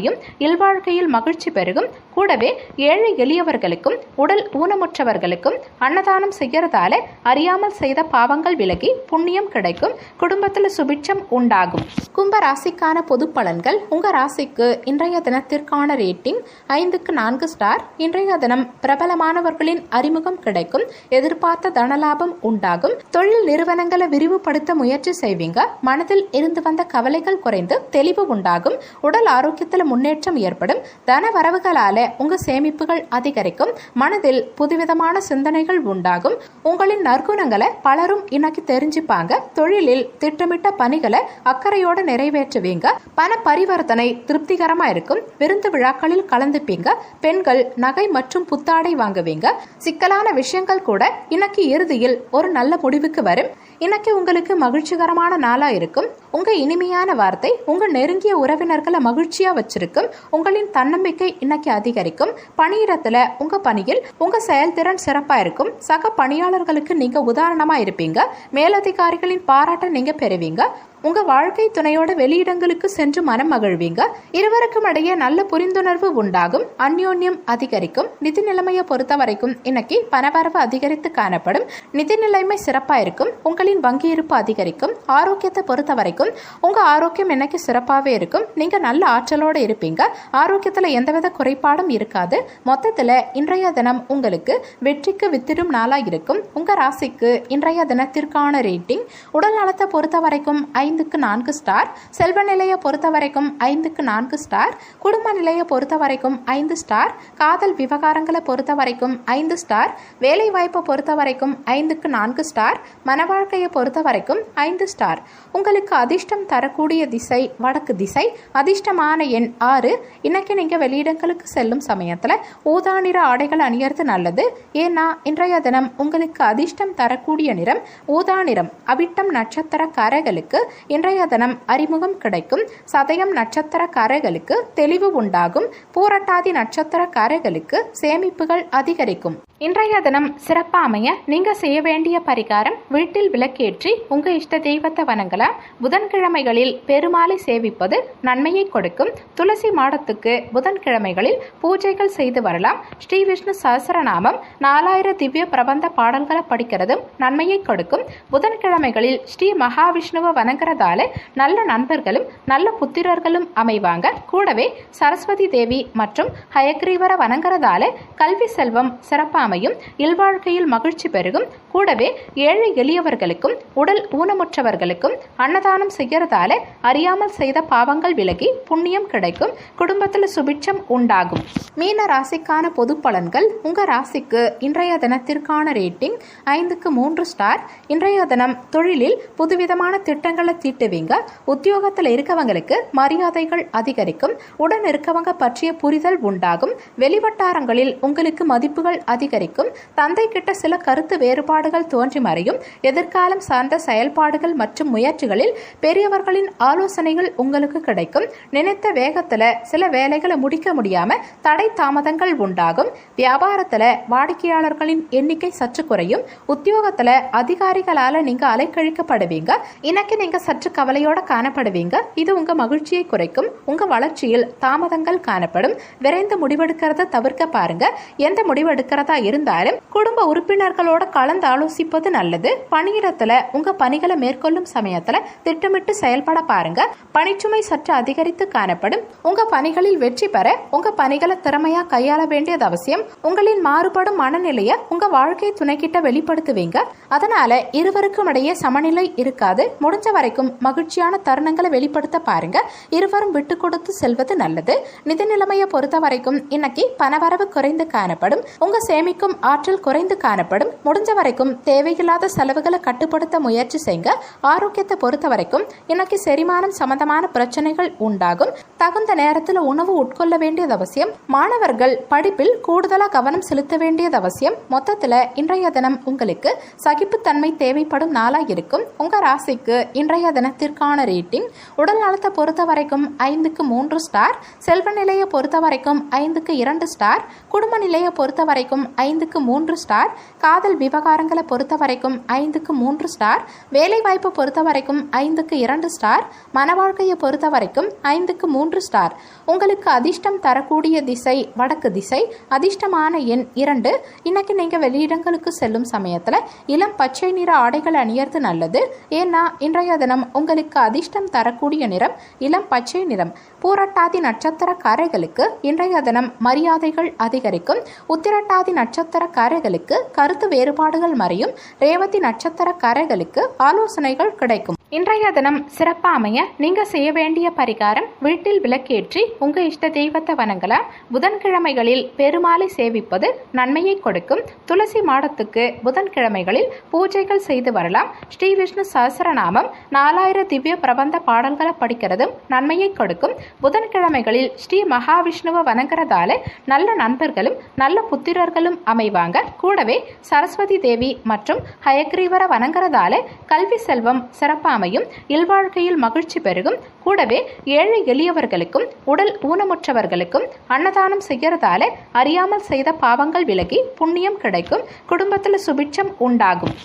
இல்வாழ்க்கையில் மகிழ்ச்சி பெருகும். கூடவே ஏழை எளியவர்களுக்கும் உடல் ஊனமுற்றவர்களுக்கும் அன்னதானம் செய்யறதால அறியாமல் செய்த பாவங்கள் விலகி புண்ணியம் கிடைக்கும். குடும்பத்தில் சுபிட்சம் உண்டாகும். கும்ப ராசிக்கான பொது பலன்கள். உங்க ராசிக்கு இன்றைய தினத்திற்கான ரேட்டிங் 5க்கு 4 ஸ்டார். இன்றைய தினம் பிரபலமானவர்களின் அறிமுகம் கிடைக்கும். எதிர்பார்த்த தனலாபம் உண்டாகும். தொழில் நிறுவனங்களை விரிவுபடுத்த முயற்சி செய்வீங்க. மனதில் இருந்து வந்த கவலைகள் குறைந்து தெளிவு உண்டாகும். உடல் ஆரோக்கியத்தில் முன்னேற்றம் ஏற்படும். தன வரவுகளால உங்க சேமிப்புகள் அதிகரிக்கும். மனதில் புதுவிதமான சிந்தனைகள் உண்டாகும். உங்களின் நற்குணங்களை பலரும் இன்னைக்கு தெரிஞ்சுப்பாங்க. தொழிலில் திட்டமிட்ட பணிகளை அக்கறையோடு நிறைவேற்றுவீங்க. பண பரிவர்த்தனை திருப்திகரமா இருக்கும். விருந்து விழாக்களில் கலந்துப்பீங்க. பெண்கள் நகை மற்றும் புத்தாடை வாங்குவீங்க. சிக்கலான விஷயங்கள் கூட இன்னைக்கு இறுதியில் ஒரு நல்ல முடிவுக்கு வரும். இன்னைக்கு உங்களுக்கு மகிழ்ச்சிகரமான நாளா இருக்கும். உங்க இனிமையான வார்த்தை உங்க நெருங்கிய உறவினர்களை மகிழ்ச்சியா வச்சிருக்கும். உங்களின் தன்னம்பிக்கை இன்னைக்கு அதிகரிக்கும். பணியிடத்துல உங்க பணியில் உங்க செயல்திறன் சிறப்பா இருக்கும். சக பணியாளர்களுக்கு நீங்க உதாரணமா இருப்பீங்க. மேலதிகாரிகளின் பாராட்ட நீங்க பெறுவீங்க. உங்க வாழ்க்கை துணையோட வெளியிடங்களுக்கு சென்று மனம் மகிழ்வீங்க. இருவருக்கும் இடையே நல்ல புரிந்துணர்வு உண்டாகும். அந்யோன்யம் அதிகரிக்கும். நிதி நிலைமையை பொறுத்த வரைக்கும் இன்னைக்கு பணவரவு அதிகரித்து காணப்படும். நிதி நிலைமை சிறப்பா இருக்கும். உங்களின் வங்கி இருப்பு அதிகரிக்கும். ஆரோக்கியத்தை பொறுத்த வரைக்கும் உங்க ஆரோக்கியம் இன்னைக்கு சிறப்பாகவே இருக்கும். நீங்க நல்ல ஆற்றலோடு இருப்பீங்க. ஆரோக்கியத்துல எந்தவித குறைபாடும் இருக்காது. மொத்தத்துல இன்றைய தினம் உங்களுக்கு வெற்றிக்கு வித்திடும் நாளா இருக்கும். உங்க ராசிக்கு இன்றைய தினத்திற்கான ரேட்டிங் உடல் நலத்தை பொறுத்த வரைக்கும் 5க்கு 4 ஸ்டார். செல்வ நிலையை பொறுத்த வரைக்கும் 5க்கு 4 ஸ்டார். குடும்ப நிலையை பொறுத்த வரைக்கும் 5 ஸ்டார். காதல் விவகாரங்களை பொறுத்த வரைக்கும் 5 ஸ்டார். வேலை வாய்ப்பை பொறுத்த வரைக்கும் 5க்கு 4 ஸ்டார். மன வாழ்க்கையை பொறுத்த வரைக்கும் 5 ஸ்டார். உங்களுக்கு அதிர்ஷ்டம் தரக்கூடிய திசை வடக்கு திசை. அதிர்ஷ்டமான எண் 6. இன்னைக்கு நீங்க வெளியிடங்களுக்கு செல்லும் சமயத்துல ஊதா நிற ஆடைகள் அணியறது நல்லது. ஏன்னா இன்றைய தினம் உங்களுக்கு அதிர்ஷ்டம் தரக்கூடிய நிறம் ஊதா நிறம். அவிட்டம் நட்சத்திரக்காரர்களுக்கு இன்றைய தினம் அறிமுகம் கிடைக்கும். சதயம் நட்சத்திரக்காரர்களுக்கு தெளிவு உண்டாகும். பூரட்டாதி நட்சத்திரக்காரர்களுக்கு சேமிப்புகள் அதிகரிக்கும். இன்றைய தினம் சிறப்பா அமைய நீங்க செய்ய வேண்டிய பரிகாரம், வீட்டில் விளக்கேற்றி உங்க இஷ்ட தெய்வத்தை வணங்கலாம். புதன்கிழமைகளில் பெருமாளை சேவிப்பது நன்மையை கொடுக்கும். துளசி மாடத்துக்கு புதன்கிழமைகளில் பூஜைகள் செய்து வரலாம். ஸ்ரீ விஷ்ணு சஹஸ்ரநாமம் 4000 திவ்ய பிரபந்த பாடல்களை படிக்கிறதும் நன்மையை கொடுக்கும். புதன்கிழமைகளில் ஸ்ரீ மகாவிஷ்ணுவை வணங்குறதால நல்ல நண்பர்களும் நல்ல புத்திரர்களும் அமைவாங்க. கூடவே சரஸ்வதி தேவி மற்றும் ஹயக்ரீவரை வணங்குறதால கல்வி செல்வம் சிறப்பாக அமையும். இல்வாழ்க்கையில் மகிழ்ச்சி பெருகும். கூடவே ஏழை எளியவர்களுக்கும் உடல் ஊனமுற்றவர்களுக்கும் அன்னதானம் செய்யறதால அறியாமல் செய்த பாவங்கள் விலகி புண்ணியம் கிடைக்கும். குடும்பத்தில் சுபிட்சம் உண்டாகும். மீன ராசிக்கான பொது பலன்கள். உங்க ராசிக்கு இன்றைய தினத்திற்கான ரேட்டிங் 5க்கு 3 ஸ்டார். இன்றைய தினம் தொழிலில் புதுவிதமான திட்டங்களை தீட்டுவீங்க. உத்தியோகத்தில் இருக்கவங்களுக்கு மரியாதைகள் அதிகரிக்கும். உடன் இருக்கவங்க பற்றிய புரிதல் உண்டாகும். வெளிவட்டாரங்களில் உங்களுக்கு மதிப்புகள் அதிகரிக்கும். தந்தை கிட்ட சில கருத்து வேறுபாடுகள் தோன்றி மறையும். எதிர்காலம் சார்ந்த செயல்பாடுகள் மற்றும் முயற்சிகளில் பெரியவர்களின் ஆலோசனைகள் உங்களுக்கு கிடைக்கும். நினைத்த வேகத்துல சில வேலைகளை முடிக்க முடியாம தடை தாமதங்கள் உண்டாகும். வியாபாரத்துல வாடிக்கையாளர்களின் எண்ணிக்கை சற்று குறையும். உத்தியோகத்துல அதிகாரிகளால நீங்க அலைக்கழிக்கப்படுவீங்க. இன்னைக்கு நீங்க சற்று கவலையோட காணப்படுவீங்க. இது உங்க மகிழ்ச்சியை குறைக்கும். உங்க வளர்ச்சியில் தாமதங்கள் காணப்படும். விரைந்து முடிவெடுக்கிறத தவிர்க்க பாருங்க. எந்த முடிவெடுக்கிறதா இருந்தாலும் குடும்ப உறுப்பினர்களோட கலந்து ஆலோசிப்பது நல்லது. பணியிடத்துல உங்க பணிகளை மேற்கொள்ளும் சமயத்துல திட்டமிட்டு செயல்பட பாருங்க. பணிச்சுமை சற்று அதிகரித்து காணப்படும். உங்க பணிகளில் வெற்றி பெற உங்க பணிகளை திறமையா கையாள வேண்டியது அவசியம். உங்களின் மாறுபடும் மனநிலையை உங்க வாழ்க்கை துணைக்கிட்ட வெளிப்படுத்துவீங்க. அதனால இருவருக்கும் இடையே சமநிலை இருக்காது. முடிஞ்ச வரைக்கும் மகிழ்ச்சியான தருணங்களை வெளிப்படுத்த பாருங்க. இருவரும் விட்டு கொடுத்து செல்வது நல்லது. நிதி நிலைமையை பொறுத்த வரைக்கும் இன்னைக்கு பணவரவு குறைந்து காணப்படும். உங்க சேமிக்கும் ஆற்றல் குறைந்து காணப்படும். முடிஞ்ச வரைக்கும் தேவையில்லாத செலவுகளை கட்டுப்படுத்த முயற்சி செய்யுங்க. ஆரோக்கியத்தை பொறுத்த வரைக்கும் இன்னைக்கு செரிமானம் சம்பந்தமான பிரச்சனைகள் உண்டாகும். தகுந்த நேரத்தில் உணவு உட்கொள்ள வேண்டியது அவசியம். மாணவர்கள் படிப்பில் கூடுதலா கவனம் செலுத்த வேண்டியது அவசியம். மொத்தத்துல இன்றைய தினம் உங்களுக்கு சகிப்புத்தன்மை தேவைப்படும் நாளா இருக்கும். உங்க ராசிக்கு இன்றைய தினத்திற்கான ரேட்டிங். உடல் நலத்தை பொறுத்த வரைக்கும் 5க்கு 3 ஸ்டார். செல்வ நிலையை பொறுத்த வரைக்கும் 5க்கு 2 ஸ்டார். குடும்ப நிலையை பொறுத்த வரைக்கும் 5க்கு 3 ஸ்டார். காதல் விவகாரங்களை பொறுத்த வரைக்கும் 5க்கு 3 ஸ்டார். வேலை வாய்ப்பு பொறுத்த வரைக்கும் 5க்கு 2 ஸ்டார். மன வாழ்க்கையை பொறுத்த வரைக்கும் 5க்கு 3 ஸ்டார். உங்களுக்கு அதிர்ஷ்டம் தரக்கூடிய திசை வடக்கு திசை. அதிர்ஷ்டமான எண் 2. இன்னைக்கு நீங்க வெளியிடங்களுக்கு செல்லும் சமயத்துல இளம் பச்சை நிற ஆடைகள் அணியறது நல்லது. ஏன்னா இன்றைய தினம் உங்களுக்கு அதிர்ஷ்டம் தரக்கூடிய நிறம் இளம் பச்சை நிறம். பூரட்டாதி நட்சத்திரக்காரர்களுக்கு இன்றைய தினம் மரியாதைகள் அதிகரிக்கும். உத்திரட்டாதி நட்சத்திரக்காரர்களுக்கு கருத்து வேறுபாடுகள் மறையும். ரேவதி நட்சத்திரக்காரர்களுக்கு ஆலோசனைகள் கிடைக்கும். இன்றைய தினம் சிறப்பா அமைய நீங்க செய்ய வேண்டிய பரிகாரம், வீட்டில் விளக்கேற்றி உங்க இஷ்ட தெய்வத்தை வணங்கலாம். புதன்கிழமைகளில் பெருமாளை சேவிப்பது நன்மையை கொடுக்கும். துளசி மாடத்துக்கு புதன்கிழமைகளில் பூஜைகள் செய்து வரலாம். ஸ்ரீ விஷ்ணு சஹஸ்ரநாமம் 4000 திவ்ய பிரபந்த பாடல்களை படிக்கிறதும் நன்மையை கொடுக்கும். புதன்கிழமைகளில் ஸ்ரீ மகாவிஷ்ணுவை வணங்குறதால நல்ல நண்பர்களும் நல்ல புத்திரர்களும் அமைவாங்க. கூடவே சரஸ்வதி தேவி மற்றும் ஹயக்ரீவரை வணங்குறதால கல்வி செல்வம் சிறப்பாக அமையும். இல்வாழ்க்கையில் மகிழ்ச்சி பெருகும். கூடவே ஏழை எளியவர்களுக்கும் உடல் ஊனமுற்றவர்களுக்கும் அன்னதானம் செய்யறதால அறியாமல் செய்த பாவங்கள் விலகி புண்ணியம் கிடைக்கும். குடும்பத்தில் சுபிட்சம் உண்டாகும்.